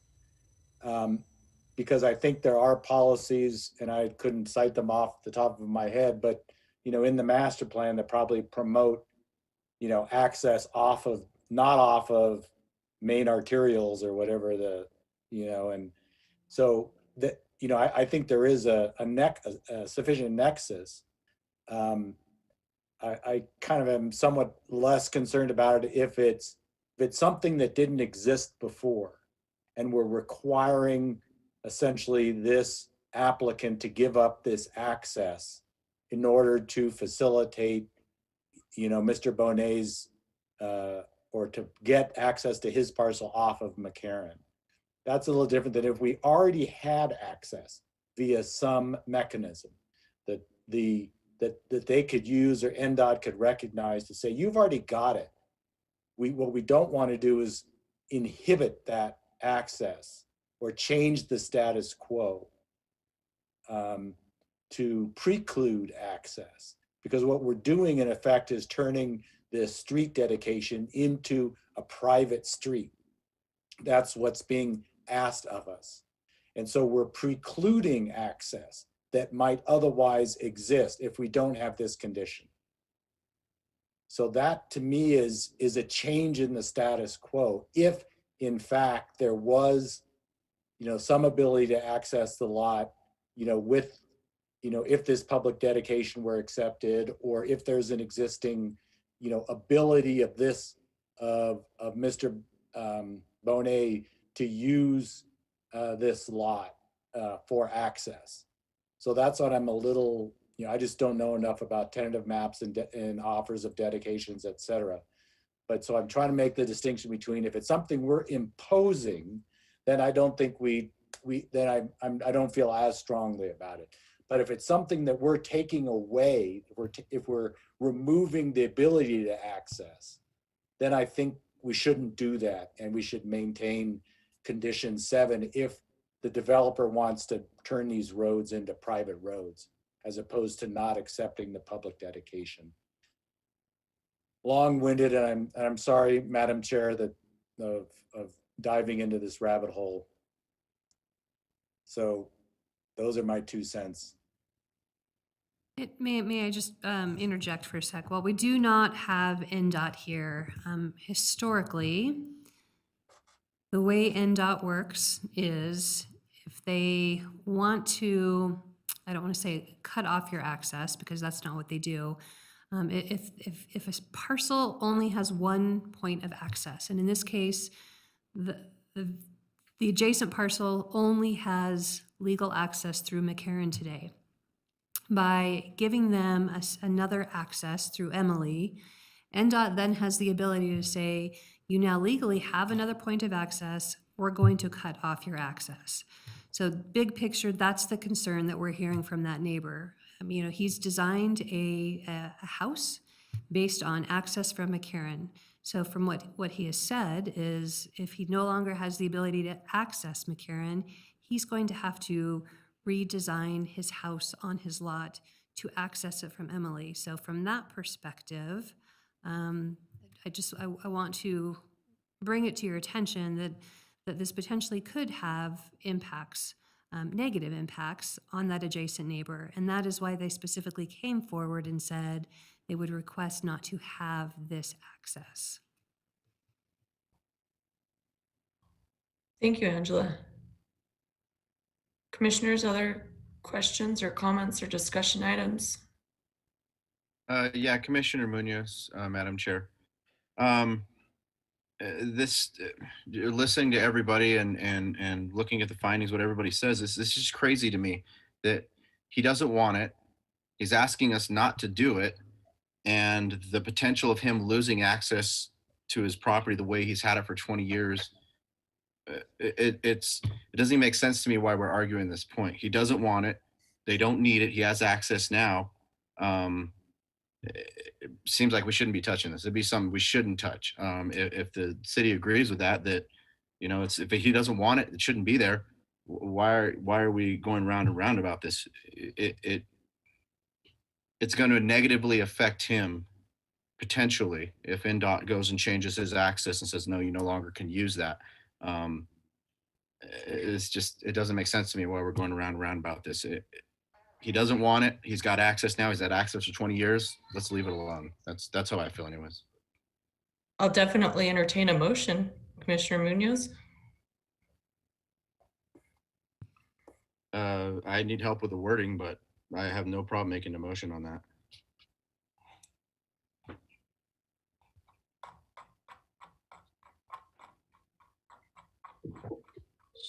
Because I think there are policies, and I couldn't cite them off the top of my head, but in the master plan that probably promote, access not off of main arterials or whatever and so that, I think there is a sufficient nexus. I kind of am somewhat less concerned about it if it's something that didn't exist before, and we're requiring essentially this applicant to give up this access in order to facilitate, Mr. Bonet's, or to get access to his parcel off of McCarran. That's a little different than if we already had access via some mechanism that they could use or NDOT could recognize to say, you've already got it. What we don't want to do is inhibit that access or change the status quo to preclude access. Because what we're doing in effect is turning this street dedication into a private street. That's what's being asked of us. And so we're precluding access that might otherwise exist if we don't have this condition. So that to me is a change in the status quo. If in fact there was, some ability to access the lot, with, if this public dedication were accepted, or if there's an existing, ability of Mr. Bonet to use this lot for access. So that's what I'm a little, I just don't know enough about tentative maps and offers of dedications, et cetera. But so I'm trying to make the distinction between, if it's something we're imposing, then I don't think I don't feel as strongly about it. But if it's something that we're taking away, if we're removing the ability to access, then I think we shouldn't do that, and we should maintain condition 7 if the developer wants to turn these roads into private roads, as opposed to not accepting the public dedication. Long-winded, and I'm sorry, Madam Chair, that of diving into this rabbit hole. So those are my 2 cents. May I just interject for a sec? While we do not have NDOT here, historically, the way NDOT works is if they want to, I don't want to say cut off your access, because that's not what they do. If a parcel only has one point of access, and in this case, the adjacent parcel only has legal access through McCarran today. By giving them another access through Emily, NDOT then has the ability to say, you now legally have another point of access, we're going to cut off your access. So big picture, that's the concern that we're hearing from that neighbor. He's designed a house based on access from McCarran. So from what he has said is, if he no longer has the ability to access McCarran, he's going to have to redesign his house on his lot to access it from Emily. So from that perspective, I want to bring it to your attention that this potentially could have impacts, negative impacts on that adjacent neighbor. And that is why they specifically came forward and said they would request not to have this access. Thank you, Angela. Commissioners, other Questions or comments or discussion items? Yeah, Commissioner Munoz, Madam Chair. You're listening to everybody and looking at the findings, what everybody says, this is just crazy to me that he doesn't want it. He's asking us not to do it. And the potential of him losing access to his property the way he's had it for 20 years, it doesn't even make sense to me why we're arguing this point. He doesn't want it. They don't need it. He has access now. It seems like we shouldn't be touching this. It'd be something we shouldn't touch. If the city agrees with that, if he doesn't want it, it shouldn't be there. Why are we going round and round about this? It's going to negatively affect him potentially if NDOT goes and changes his access and says, no, you no longer can use that. It doesn't make sense to me why we're going around and round about this. He doesn't want it. He's got access now. He's had access for 20 years. Let's leave it alone. That's how I feel anyways. I'll definitely entertain a motion, Commissioner Munoz. I need help with the wording, but I have no problem making a motion on that.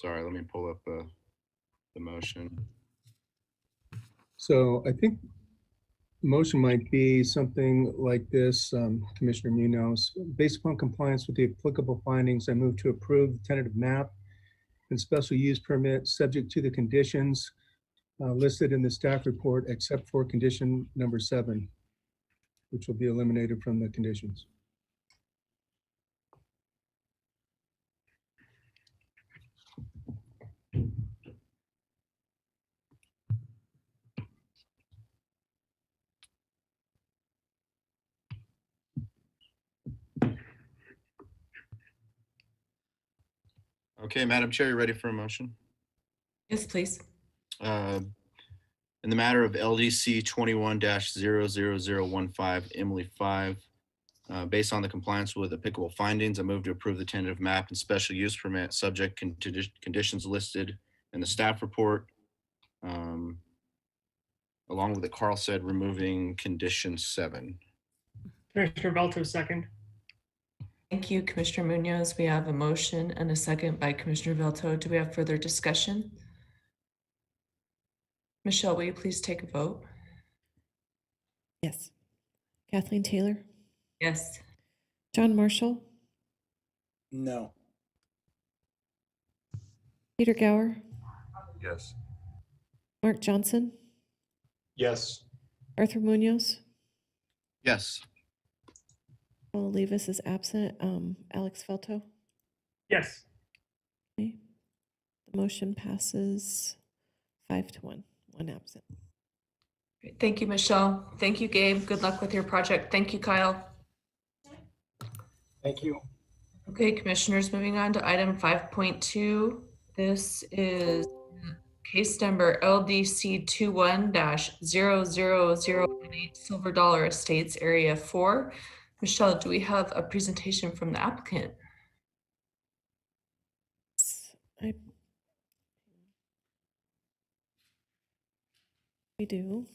Sorry, let me pull up the motion. So I think the motion might be something like this, Commissioner Munoz. Based upon compliance with the applicable findings, I move to approve the tentative map and special use permit subject to the conditions listed in the staff report, except for condition number 7, which will be eliminated from the conditions. Okay, Madam Chair, you ready for a motion? Yes, please. In the matter of LDC 21-00015, Emily 5, based on the compliance with applicable findings, I move to approve the tentative map and special use permit subject to conditions listed in the staff report, along with what Carl said, removing condition 7. Commissioner Velto, second. Thank you, Commissioner Munoz. We have a motion and a second by Commissioner Velto. Do we have further discussion? Michelle, will you please take a vote? Yes. Kathleen Taylor? Yes. John Marshall? No. Peter Gower? Yes. Mark Johnson? Yes. Arthur Munoz? Yes. Paul Levis is absent. Alex Felto? Yes. Okay. The motion passes 5-1, 1 absent. Great. Thank you, Michelle. Thank you, Gabe. Good luck with your project. Thank you, Kyle. Thank you. Okay, commissioners, moving on to item 5.2. This is case number LDC 21-00018 Silver Dollar Estates Area 4. Michelle, do we have a presentation from the applicant? We do.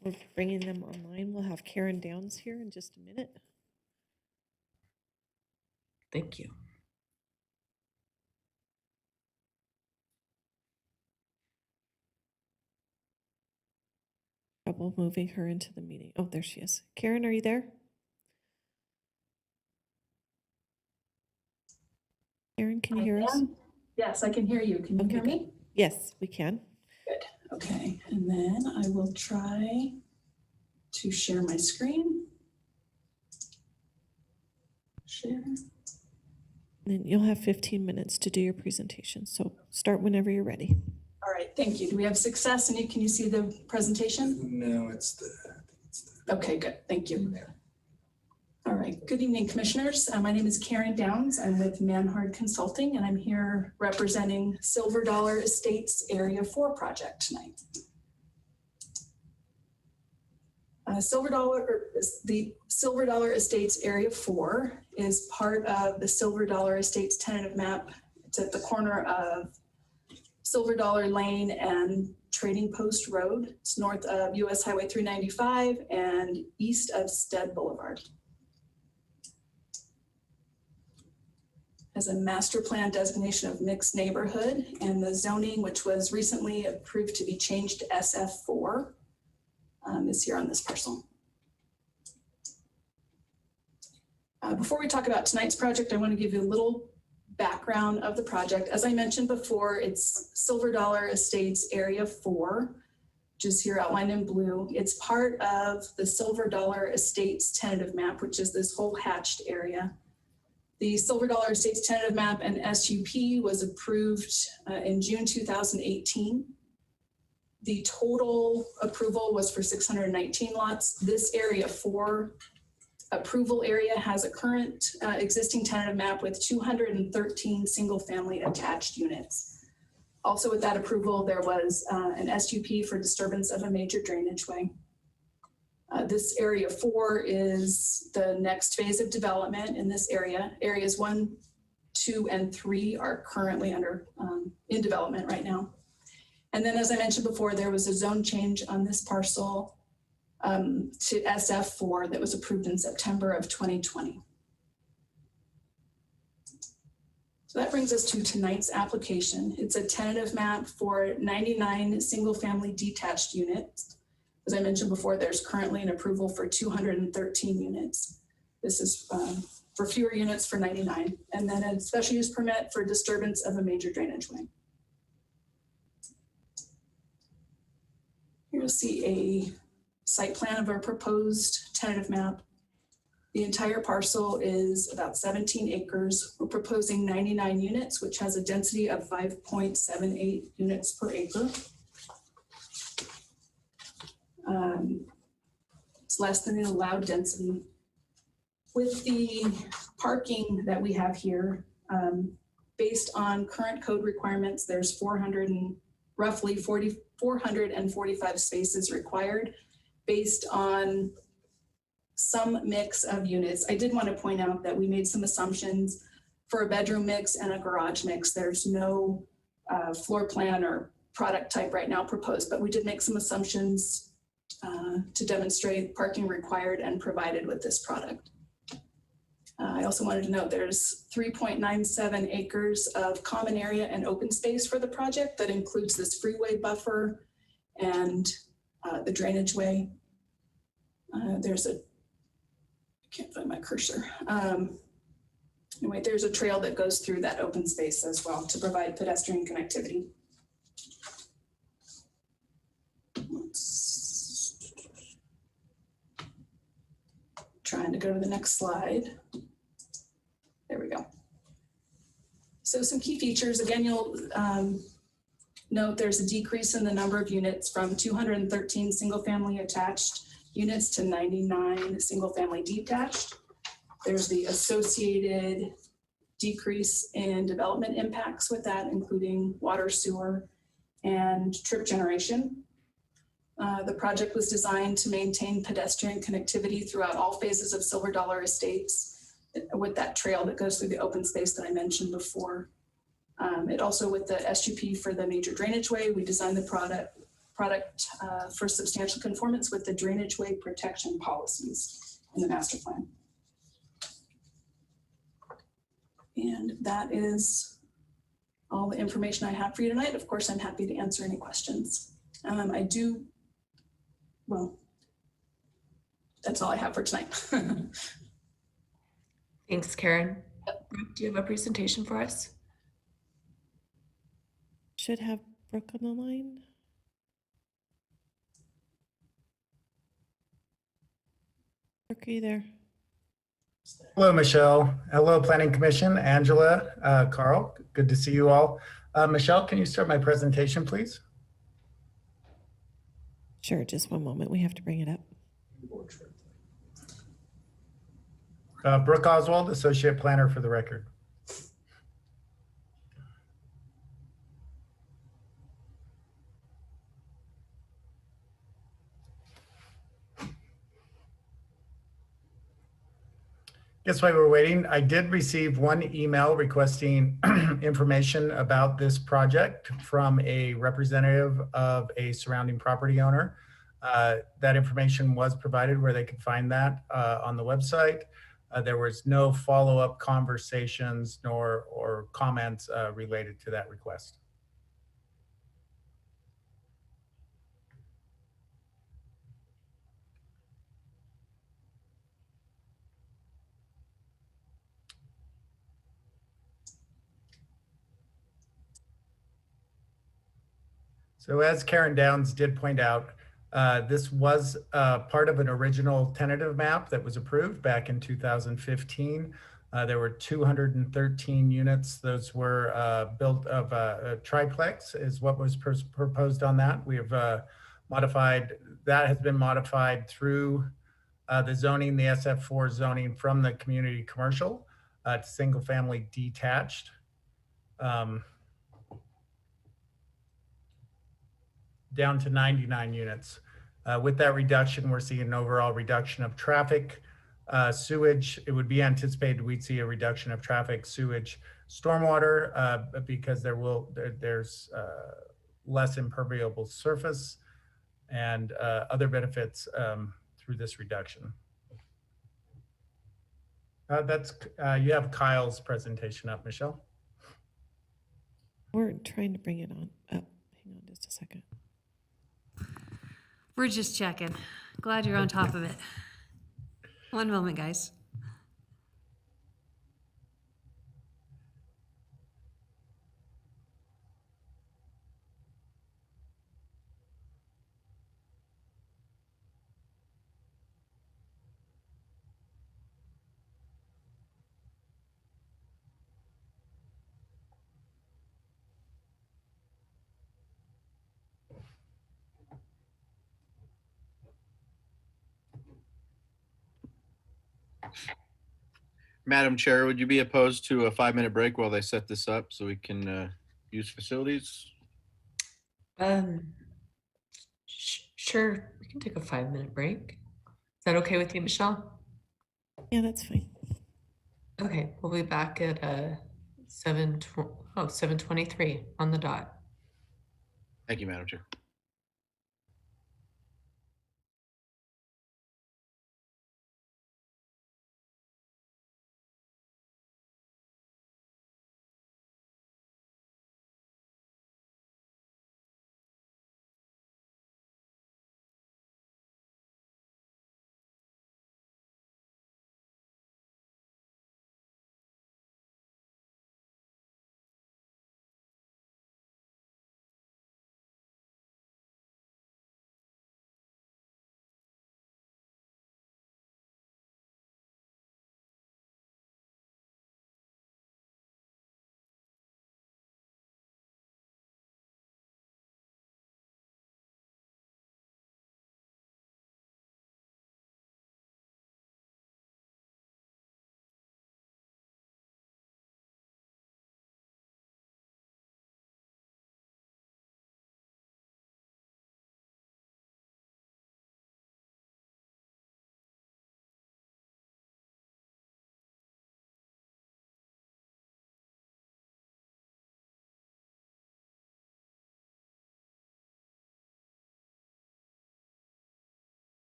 We're bringing them online. We'll have Karen Downs here in just a minute. Thank you. Trouble moving her into the meeting. Oh, there she is. Karen, are you there? Karen, can you hear us? Yes, I can hear you. Can you hear me? Yes, we can. Good. Okay, and then I will try to share my screen. Share. And then you'll have 15 minutes to do your presentation. So start whenever you're ready. All right, thank you. Do we have success? And can you see the presentation? No, it's the. Okay, good. Thank you. All right. Good evening, commissioners. My name is Karen Downs. I'm with Manhard Consulting, and I'm here representing Silver Dollar Estates Area 4 project tonight. The Silver Dollar Estates Area 4 is part of the Silver Dollar Estates tentative map. It's at the corner of Silver Dollar Lane and Trading Post Road. It's north of US Highway 395 and east of Stead Boulevard. Has a master plan designation of mixed neighborhood, and the zoning, which was recently approved to be changed to SF4, is here on this parcel. Before we talk about tonight's project, I want to give you a little background of the project. As I mentioned before, it's Silver Dollar Estates Area 4, which is here outlined in blue. It's part of the Silver Dollar Estates tentative map, which is this whole hatched area. The Silver Dollar Estates tentative map and SUP was approved in June 2018. The total approval was for 619 lots. This Area 4 approval area has a current existing tentative map with 213 single-family attached units. Also with that approval, there was an SUP for disturbance of a major drainage way. This Area 4 is the next phase of development in this area. Areas 1, 2, and 3 are currently in development right now. And then, as I mentioned before, there was a zone change on this parcel to SF4 that was approved in September of 2020. So that brings us to tonight's application. It's a tentative map for 99 single-family detached units. As I mentioned before, there's currently an approval for 213 units. This is for fewer units for 99, and then a special use permit for disturbance of a major drainage way. Here you'll see a site plan of our proposed tentative map. The entire parcel is about 17 acres. We're proposing 99 units, which has a density of 5.78 units per acre. It's less than the allowed density. With the parking that we have here, based on current code requirements, there's roughly 445 spaces required based on some mix of units. I did want to point out that we made some assumptions for a bedroom mix and a garage mix. There's no floor plan or product type right now proposed, but we did make some assumptions to demonstrate parking required and provided with this product. I also wanted to note there's 3.97 acres of common area and open space for the project that includes this freeway buffer and the drainage way. I can't find my cursor. Anyway, there's a trail that goes through that open space as well to provide pedestrian connectivity. Trying to go to the next slide. There we go. So some key features, again, you'll note there's a decrease in the number of units from 213 single-family attached units to 99 single-family detached. There's the associated decrease in development impacts with that, including water, sewer, and trip generation. The project was designed to maintain pedestrian connectivity throughout all phases of Silver Dollar Estates with that trail that goes through the open space that I mentioned before. It also, with the SUP for the major drainage way, we designed the product for substantial conformance with the drainage way protection policies in the master plan. And that is all the information I have for you tonight. Of course, I'm happy to answer any questions. Well, that's all I have for tonight. Thanks, Karen. Do you have a presentation for us? Should have Brooke on the line. Brooke, are you there? Hello, Michelle. Hello, Planning Commission. Angela, Carl, good to see you all. Michelle, can you start my presentation, please? Sure, just one moment. We have to bring it up. Brooke Oswald, Associate Planner for the record. Guess why we're waiting? I did receive one email requesting information about this project from a representative of a surrounding property owner. That information was provided where they could find that on the website. There was no follow-up conversations nor or comments related to that request. So as Karen Downs did point out, this was part of an original tentative map that was approved back in 2015. There were 213 units. Those were built of a triplex is what was proposed on that. We have modified, that has been modified through the zoning, the SF4 zoning from the community commercial to single family detached. Down to 99 units. With that reduction, we're seeing an overall reduction of traffic, sewage. It would be anticipated we'd see a reduction of traffic, sewage, stormwater, because there's less impermeable surface and other benefits through this reduction. You have Kyle's presentation up, Michelle. We're trying to bring it on up. Hang on just a second. We're just checking. Glad you're on top of it. One moment, guys. Madam Chair, would you be opposed to a 5-minute break while they set this up so we can use facilities? Sure, we can take a 5-minute break. Is that okay with you, Michelle? Yeah, that's fine. Okay, we'll be back at 7:23 on the dot. Thank you, Madam Chair.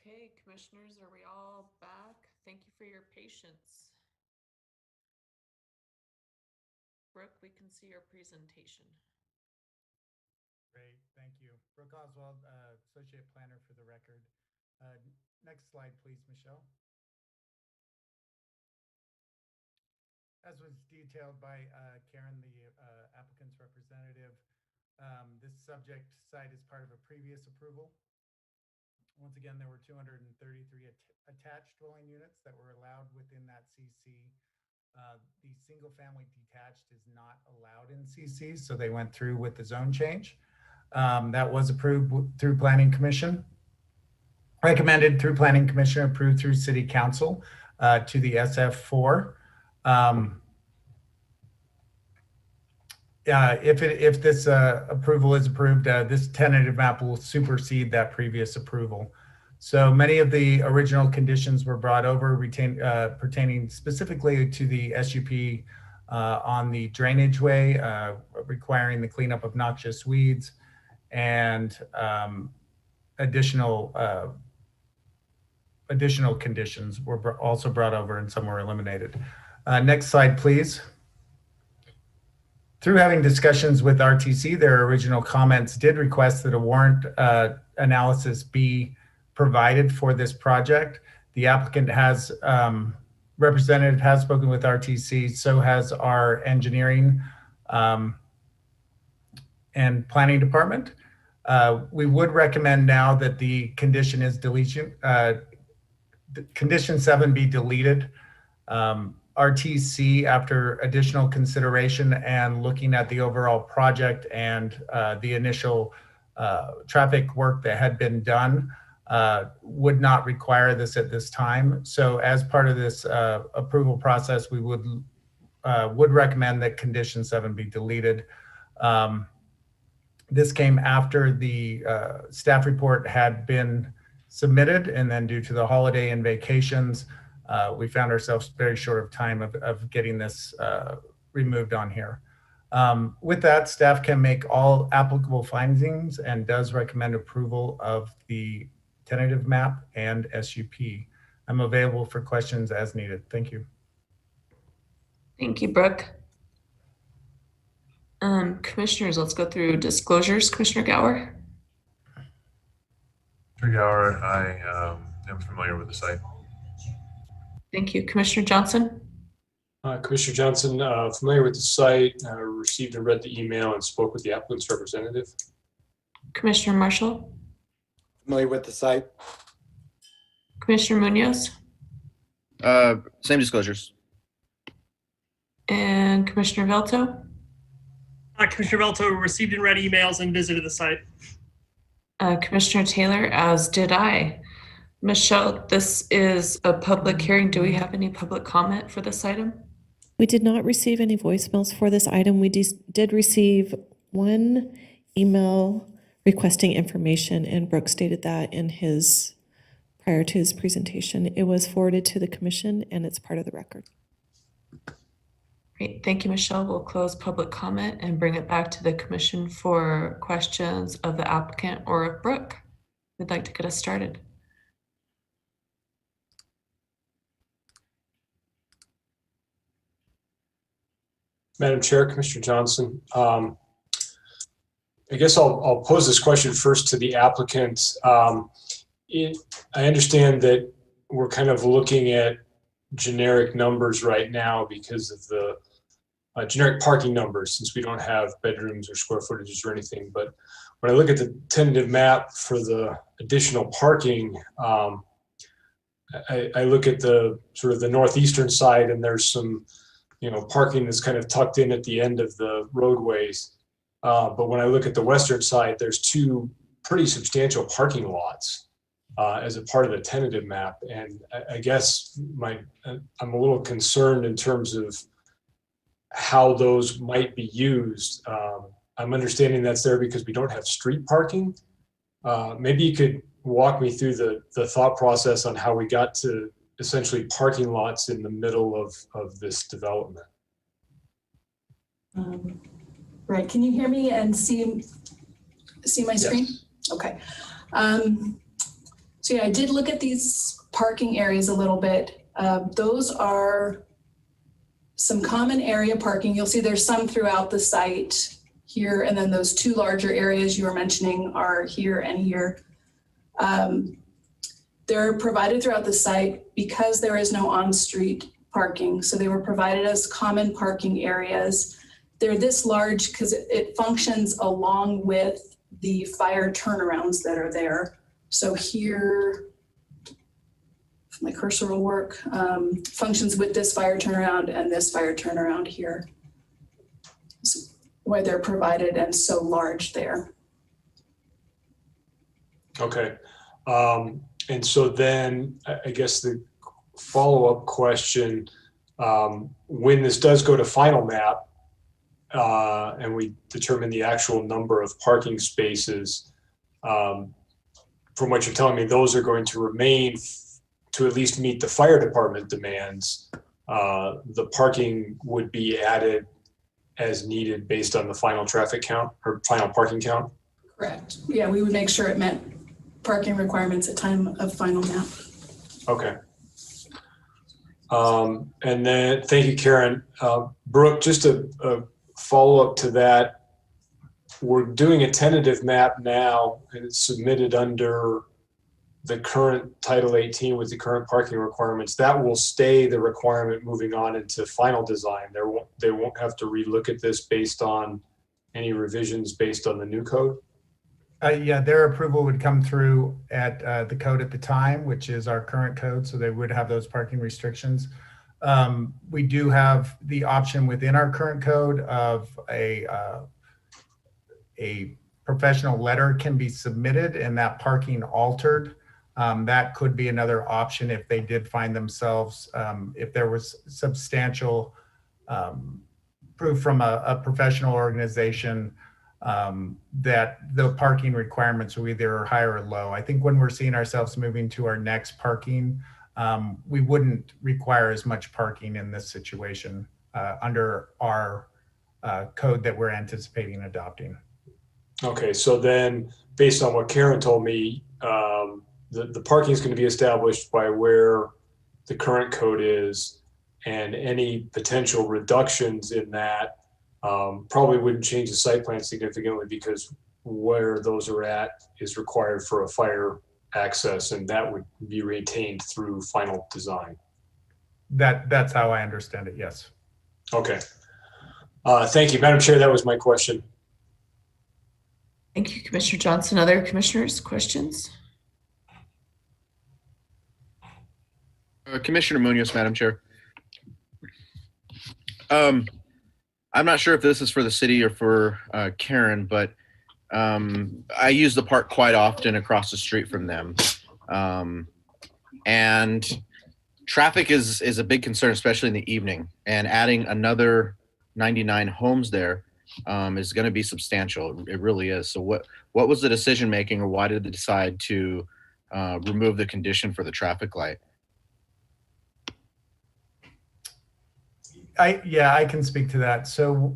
Okay, commissioners, are we all back? Thank you for your patience. Brooke, we can see your presentation. Great, thank you. Brooke Oswald, Associate Planner for the record. Next slide, please, Michelle. As was detailed by Karen, the applicant's representative, this subject site is part of a previous approval. Once again, there were 233 attached dwelling units that were allowed within that CC. The single family detached is not allowed in CC, so they went through with the zone change. That was approved through Planning Commission, recommended through Planning Commission, approved through City Council to the SF4. If this approval is approved, this tentative map will supersede that previous approval. So many of the original conditions were brought over, pertaining specifically to the SUP on the drainage way, requiring the cleanup of noxious weeds, and additional conditions were also brought over, and some were eliminated. Next slide, please. Through having discussions with RTC, their original comments did request that a warrant analysis be provided for this project. The applicant representative has spoken with RTC, so has our engineering and planning department. We would recommend now that the condition is deletion. Condition 7 be deleted. RTC, after additional consideration and looking at the overall project and the initial traffic work that had been done, would not require this at this time. So as part of this approval process, we would recommend that condition 7 be deleted. This came after the staff report had been submitted, and then due to the holiday and vacations, we found ourselves very short of time of getting this removed on here. With that, staff can make all applicable findings and does recommend approval of the tentative map and SUP. I'm available for questions as needed. Thank you. Thank you, Brooke. Commissioners, let's go through disclosures. Commissioner Gower. Commissioner Gower, I am familiar with the site. Thank you. Commissioner Johnson. Commissioner Johnson, familiar with the site, received and read the email and spoke with the applicant's representative. Commissioner Marshall. Familiar with the site. Commissioner Munoz. Same disclosures. And Commissioner Velto. Commissioner Velto received and read emails and visited the site. Commissioner Taylor, as did I. Michelle, this is a public hearing. Do we have any public comment for this item? We did not receive any voicemails for this item. We did receive one email requesting information, and Brooke stated that in his prior to his presentation. It was forwarded to the commission, and it's part of the record. Great. Thank you, Michelle. We'll close public comment and bring it back to the commission for questions of the applicant or of Brooke. We'd like to get us started. Madam Chair, Commissioner Johnson, I guess I'll pose this question first to the applicant. I understand that we're kind of looking at generic numbers right now because of the generic parking numbers, since we don't have bedrooms or square footages or anything. But when I look at the tentative map for the additional parking, I look at the sort of the northeastern side, and there's some parking that's kind of tucked in at the end of the roadways. But when I look at the western side, there's two pretty substantial parking lots as a part of the tentative map. And I guess I'm a little concerned in terms of how those might be used. I'm understanding that's there because we don't have street parking. Maybe you could walk me through the thought process on how we got to essentially parking lots in the middle of this development. Right, can you hear me and see my screen? Yes. Okay. So yeah, I did look at these parking areas a little bit. Those are some common area parking. You'll see there's some throughout the site here, and then those two larger areas you were mentioning are here and here. They're provided throughout the site because there is no on-street parking. So they were provided as common parking areas. They're this large because it functions along with the fire turnarounds that are there. So here, if my cursor will work, functions with this fire turnaround and this fire turnaround here. So why they're provided and so large there. Okay. And so then I guess the follow-up question, when this does go to final map and we determine the actual number of parking spaces, from what you're telling me, those are going to remain to at least meet the fire department demands. The parking would be added as needed based on the final traffic count or final parking count? Correct. Yeah, we would make sure it met parking requirements at time of final map. Okay. And then, thank you, Karen. Brooke, just a follow-up to that. We're doing a tentative map now, and it's submitted under the current Title 18 with the current parking requirements. That will stay the requirement moving on into final design. They won't have to relook at this based on any revisions based on the new code? Yeah, their approval would come through at the code at the time, which is our current code, so they would have those parking restrictions. We do have the option within our current code of a professional letter can be submitted and that parking altered. That could be another option if they did find themselves, if there was substantial proof from a professional organization that the parking requirements were either higher or low. I think when we're seeing ourselves moving to our next parking, we wouldn't require as much parking in this situation under our code that we're anticipating adopting. Okay, so then based on what Karen told me, the parking is going to be established by where the current code is, and any potential reductions in that probably wouldn't change the site plan significantly because where those are at is required for a fire access, and that would be retained through final design. That's how I understand it, yes. Okay. Thank you, Madam Chair. That was my question. Thank you, Commissioner Johnson. Other commissioners, questions? Commissioner Munoz, Madam Chair. I'm not sure if this is for the city or for Karen, but I use the park quite often across the street from them. And traffic is a big concern, especially in the evening. And adding another 99 homes there is going to be substantial. It really is. So what was the decision making, or why did they decide to remove the condition for the traffic light? I can speak to that. So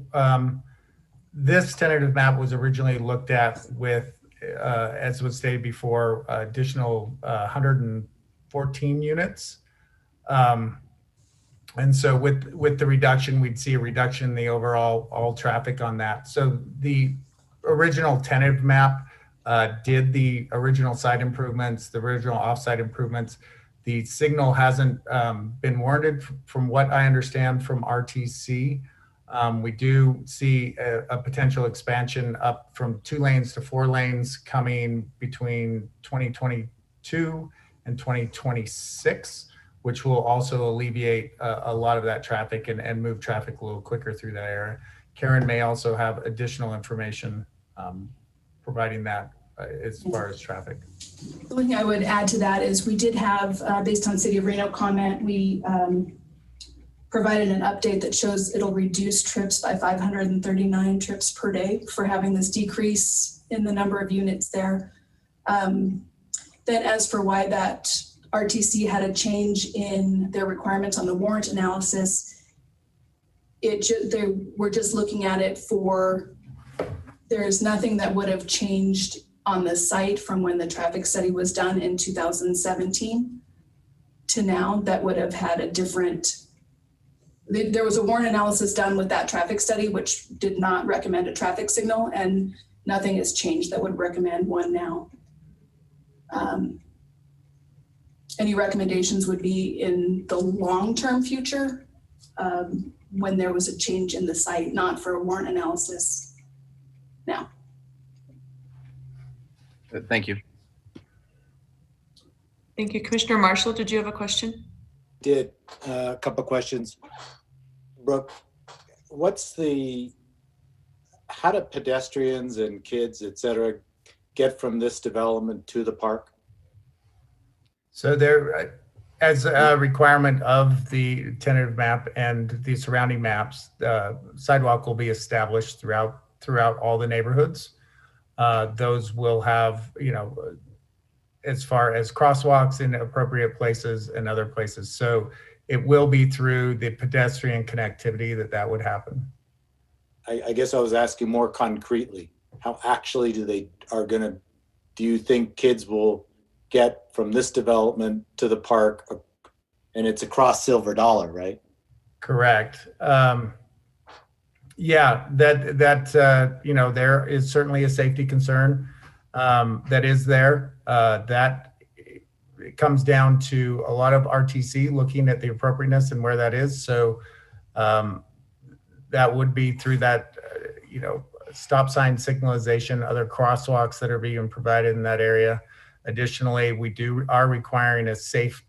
this tentative map was originally looked at with, as was stated before, additional 114 units. And so with the reduction, we'd see a reduction in the all traffic on that. So the original tentative map did the original site improvements, the original off-site improvements. The signal hasn't been warranted from what I understand from RTC. We do see a potential expansion up from 2 lanes to 4 lanes coming between 2022 and 2026, which will also alleviate a lot of that traffic and move traffic a little quicker through that area. Karen may also have additional information providing that as far as traffic. The only thing I would add to that is we did have, based on City of Reno comment, we provided an update that shows it'll reduce trips by 539 trips per day for having this decrease in the number of units there. Then as for why that RTC had a change in their requirements on the warrant analysis, they were just looking at it for, there's nothing that would have changed on the site from when the traffic study was done in 2017 to now that would have had a different, there was a warrant analysis done with that traffic study, which did not recommend a traffic signal, and nothing has changed that would recommend one now. Any recommendations would be in the long-term future when there was a change in the site, not for a warrant analysis now. Thank you. Thank you. Commissioner Marshall, did you have a question? Did a couple of questions. Brooke, how do pedestrians and kids, et cetera, get from this development to the park? So there, as a requirement of the tentative map and the surrounding maps, sidewalk will be established throughout all the neighborhoods. Those will have, as far as crosswalks in appropriate places and other places. So it will be through the pedestrian connectivity that would happen. I guess I was asking more concretely, how actually do you think kids will get from this development to the park? And it's across Silver Dollar, right? Correct. Yeah, there is certainly a safety concern that is there. That it comes down to a lot of RTC looking at the appropriateness and where that is. So that would be through that, stop sign signalization, other crosswalks that are being provided in that area. Additionally, we are requiring a safe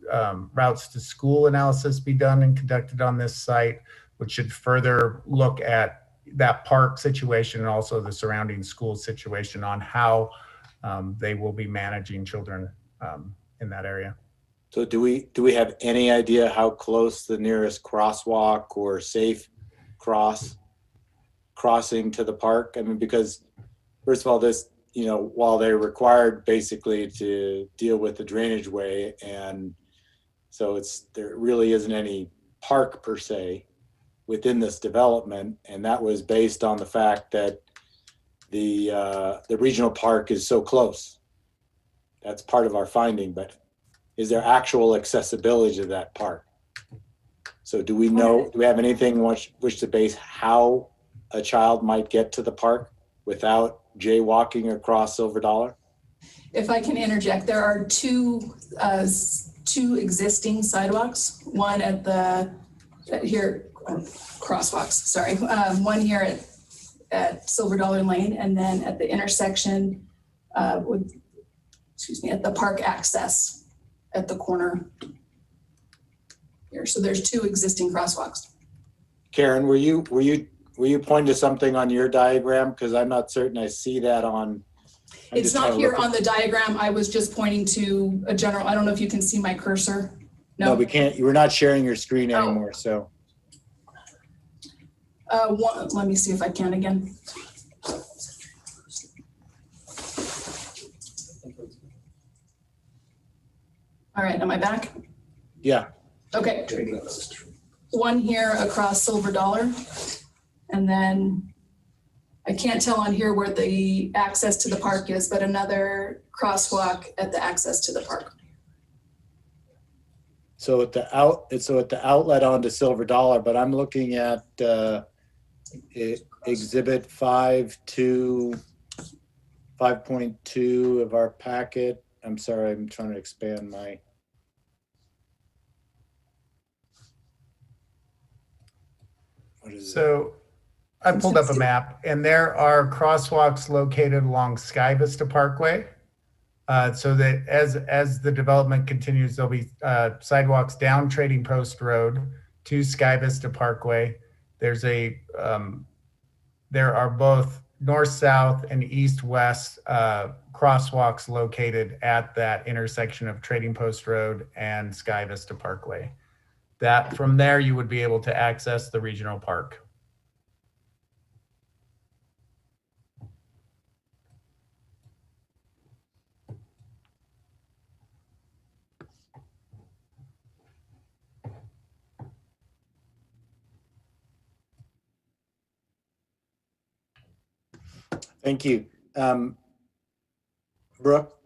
routes to school analysis be done and conducted on this site, which should further look at that park situation and also the surrounding school situation on how they will be managing children in that area. So do we have any idea how close the nearest crosswalk or safe crossing to the park? I mean, because first of all, this, while they're required basically to deal with the drainage way, and so there really isn't any park per se within this development, and that was based on the fact that the regional park is so close. That's part of our finding, but is there actual accessibility to that park? So do we have anything which to base how a child might get to the park without jaywalking across Silver Dollar? If I can interject, there are two existing sidewalks. One crosswalks, sorry. One here at Silver Dollar Lane, and then at the intersection at the park access at the corner here. So there's two existing crosswalks. Karen, were you pointing to something on your diagram? Because I'm not certain I see that on. It's not here on the diagram. I was just pointing to a general. I don't know if you can see my cursor. No, we can't. We're not sharing your screen anymore. So. Let me see if I can again. All right, am I back? Yeah. Okay. One here across Silver Dollar, and then I can't tell on here where the access to the park is, but another crosswalk at the access to the park. So at the outlet onto Silver Dollar, but I'm looking at Exhibit 5.2 of our packet. I'm sorry, I'm trying to expand my. So I pulled up a map, and there are crosswalks located along Sky Vista Parkway. So that as the development continues, there'll be sidewalks down Trading Post Road to Sky Vista Parkway. There are both north-south and east-west crosswalks located at that intersection of Trading Post Road and Sky Vista Parkway. That from there you would be able to access the regional park. Thank you. Brooke,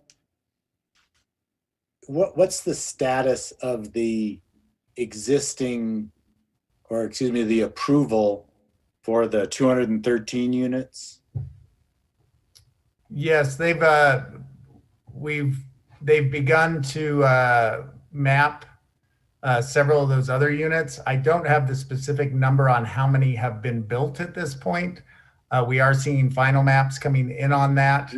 what's the status of the existing, or excuse me, the approval for the 213 units? Yes, they've begun to map several of those other units. I don't have the specific number on how many have been built at this point. We are seeing final maps coming in on that.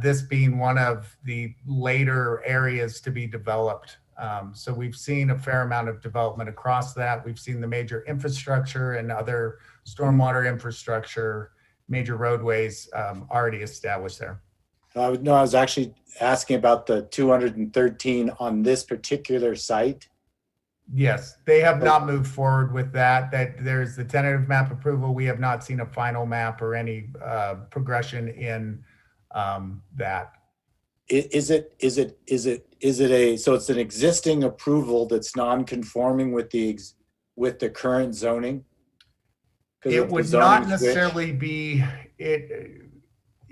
This being one of the later areas to be developed. So we've seen a fair amount of development across that. We've seen the major infrastructure and other stormwater infrastructure, major roadways already established there. I was actually asking about the 213 on this particular site. Yes, they have not moved forward with that. There's the tentative map approval. We have not seen a final map or any progression in that. Is it a, so it's an existing approval that's non-conforming with the current zoning? It would not necessarily be,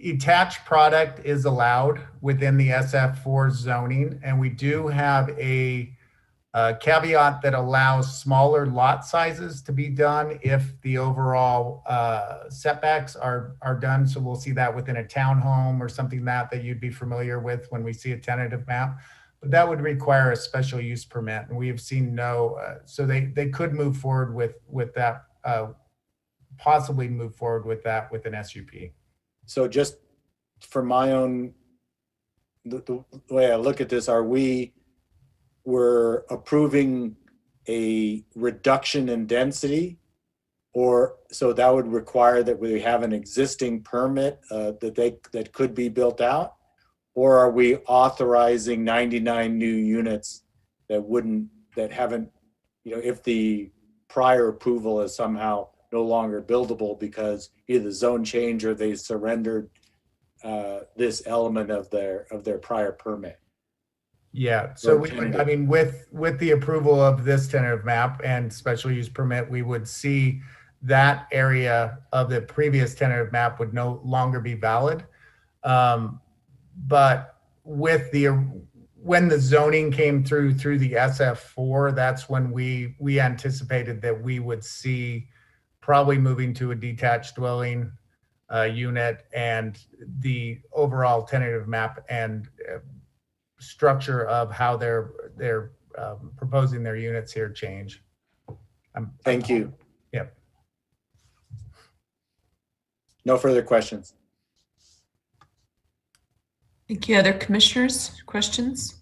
detached product is allowed within the SF4 zoning, and we do have a caveat that allows smaller lot sizes to be done if the overall setbacks are done. So we'll see that within a townhome or something that you'd be familiar with when we see a tentative map. But that would require a special use permit, and we have seen no. So they could move forward with that, possibly move forward with that with an SUP. So just for my own, the way I look at this, we're approving a reduction in density, or so that would require that we have an existing permit that could be built out, or are we authorizing 99 new units that haven't, if the prior approval is somehow no longer buildable because either zone change or they surrendered this element of their prior permit? Yeah, so with the approval of this tentative map and special use permit, we would see that area of the previous tentative map would no longer be valid. But when the zoning came through the SF4, that's when we anticipated that we would see probably moving to a detached dwelling unit, and the overall tentative map and structure of how they're proposing their units here change. Thank you. Yep. No further questions. Thank you. Other commissioners, questions?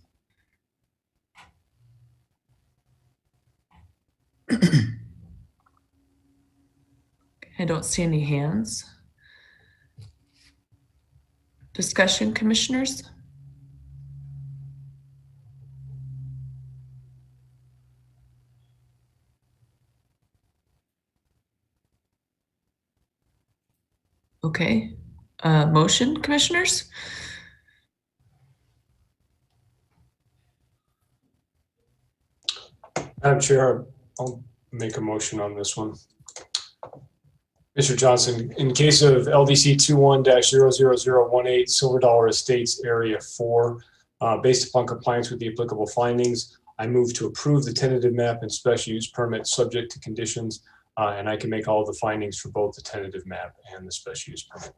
I don't see any hands. Discussion, commissioners? Okay, motion, commissioners? Madam Chair, I'll make a motion on this one. Mr. Johnson, in case of LDC 21-00018 Silver Dollar Estates Area 4, based upon compliance with the applicable findings, I move to approve the tentative map and special use permit subject to conditions, and I can make all the findings for both the tentative map and the special use permit.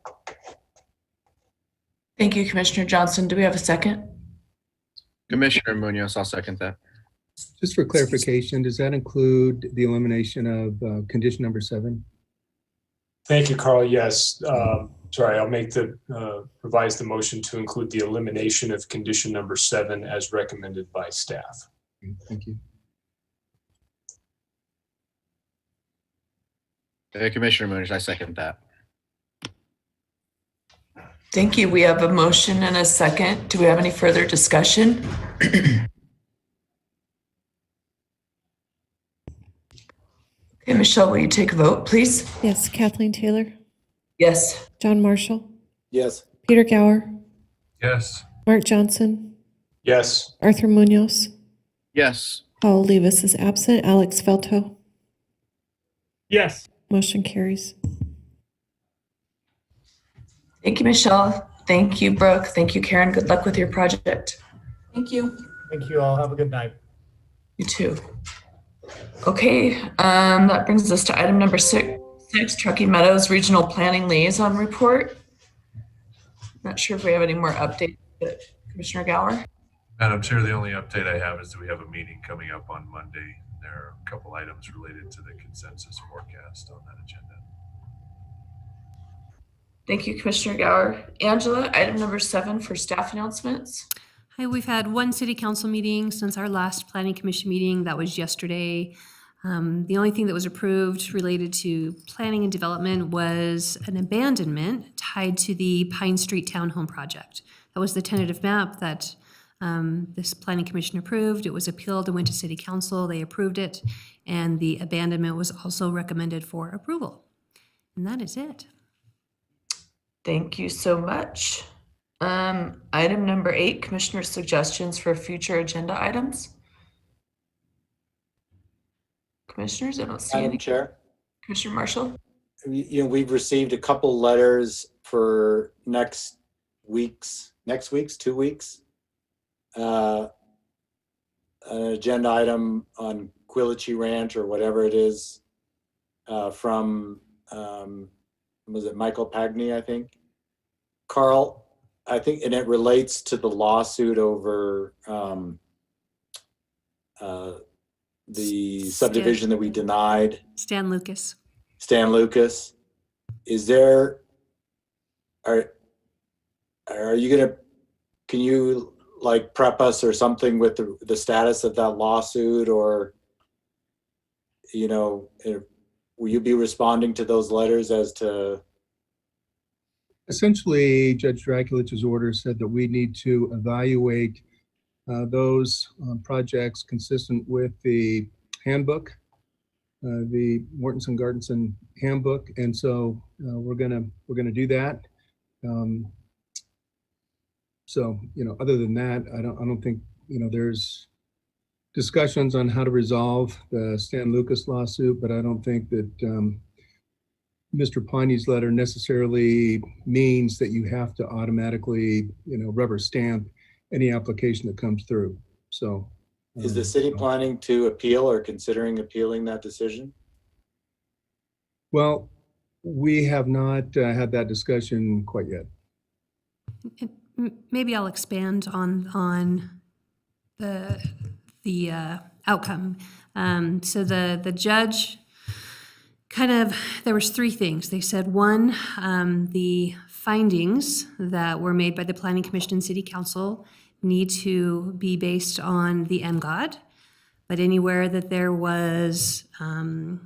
Thank you, Commissioner Johnson. Do we have a second? Commissioner Munoz, I'll second that. Just for clarification, does that include the elimination of condition number 7? Thank you, Carl. Yes. Sorry, I'll make revise the motion to include the elimination of condition number 7 as recommended by staff. Thank you. Commissioner Munoz, I second that. Thank you. We have a motion and a second. Do we have any further discussion? Okay, Michelle, will you take a vote, please? Yes, Kathleen Taylor, Yes. John Marshall, Yes. Peter Gower, Yes. Mark Johnson, Yes. Arthur Munoz, Yes. Paul Olivas is absent, Alex Felto. Yes. Motion carries. Thank you, Michelle. Thank you, Brooke. Thank you, Karen. Good luck with your project. Thank you. Thank you all. Have a good night. You too. Okay, that brings us to item number six, Truckee Meadows Regional Planning Liaison Report. Not sure if we have any more updates, but Commissioner Gower. Madam Chair, the only update I have is that we have a meeting coming up on Monday. There are a couple items related to the consensus forecast on that agenda. Thank you, Commissioner Gower. Angela, item number 7 for staff announcements. Hi, we've had one city council meeting since our last planning commission meeting. That was yesterday. The only thing that was approved related to planning and development was an abandonment tied to the Pine Street Townhome project. That was the tentative map that this planning commission approved. It was appealed and went to city council. They approved it, and the abandonment was also recommended for approval. And that is it. Thank you so much. Item number 8, Commissioner suggestions for future agenda items. Commissioners, I don't see Madam any. Chair, Commissioner Marshall. we've received a couple letters for next week's 2 weeks. An agenda item on Quilichi Ranch or whatever it is from, was it Michael Pagney, I think? Carl, I think, and it relates to the lawsuit over the subdivision that we denied. Stan Lucas. Stan Lucas. Is there, are you gonna, can you like prep us or something with the status of that lawsuit, or, you know, will you be responding to those letters as to? Essentially, Judge Draculich's order said that we need to evaluate those projects consistent with the handbook, the Mortensen Gartenson handbook, and so we're gonna do that. So, you know, other than that, I don't think, you know, there's discussions on how to resolve the Stan Lucas lawsuit, but I don't think that Mr. Pawney's letter necessarily means that you have to automatically, you know, rubber stamp any application that comes through. So Is the city planning to appeal or considering appealing that decision? Well, we have not had that discussion quite yet. Maybe I'll expand on the outcome. So the judge there was 3 things. They said, 1, the findings that were made by the Planning Commission and City Council need to be based on the MGOD, but anywhere that there was, an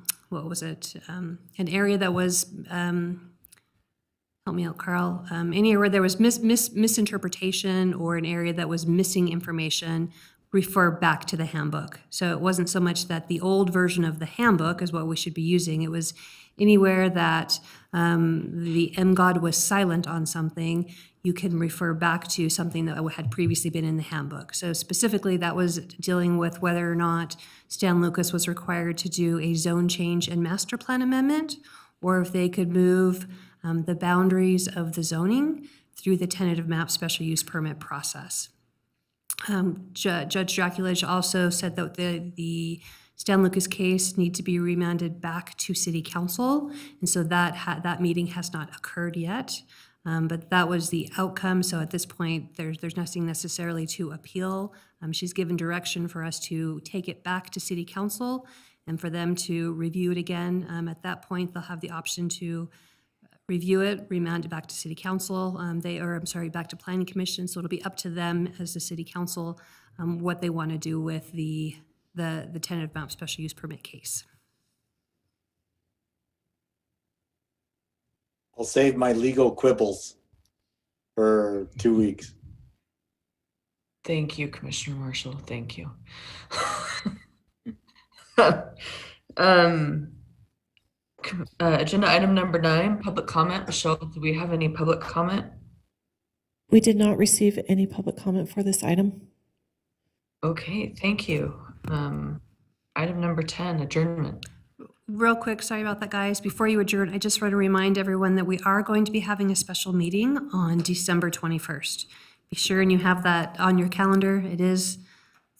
area that was, help me out, Carl, anywhere where there was misinterpretation or an area that was missing information, refer back to the handbook. So it wasn't so much that the old version of the handbook is what we should be using. It was anywhere that the MGOD was silent on something, you can refer back to something that had previously been in the handbook. So specifically, that was dealing with whether or not Stan Lucas was required to do a zone change and master plan amendment, or if they could move the boundaries of the zoning through the tentative map special use permit process. Judge Draculich also said that the Stan Lucas case need to be remanded back to City Council, and so that meeting has not occurred yet. But that was the outcome. So at this point, there's nothing necessarily to appeal. She's given direction for us to take it back to City Council and for them to review it again. At that point, they'll have the option to review it, remand it back to City Council, back to Planning Commission. So it'll be up to them as the City Council what they want to do with the tentative map special use permit case. I'll save my legal quibbles for 2 weeks. Thank you, Commissioner Marshall. Thank you. Agenda item number 9, public comment. Michelle, do we have any public comment? We did not receive any public comment for this item. Okay, thank you. Item number 10, adjournment. real quick, sorry about that, guys. Before you adjourn, I just want to remind everyone that we are going to be having a special meeting on December 21st. Be sure and you have that on your calendar. It is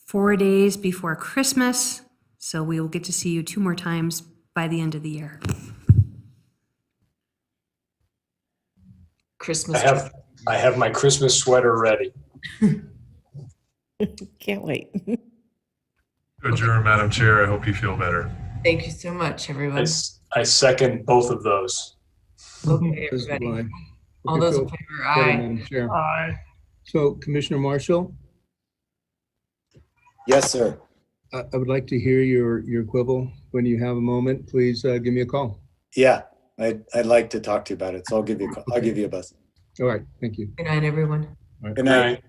4 days before Christmas, so we will get to see you 2 more times by the end of the year. Christmas. I have my Christmas sweater ready. Can't wait. Adjourn, Madam Chair. I hope you feel better. Thank you so much, everyone. I second both of those. Okay, As do everybody. I. All Okay, those feel in favor, better, aye. Madam Chair. Aye. So Commissioner Marshall, Yes, sir. I would like to hear your quibble. When you have a moment, please give me a call. Yeah, I'd like to talk to you about it. So I'll give you a call. I'll give you a buzz. All right, thank you. Good night, everyone. Good night.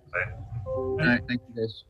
All right, thank you guys.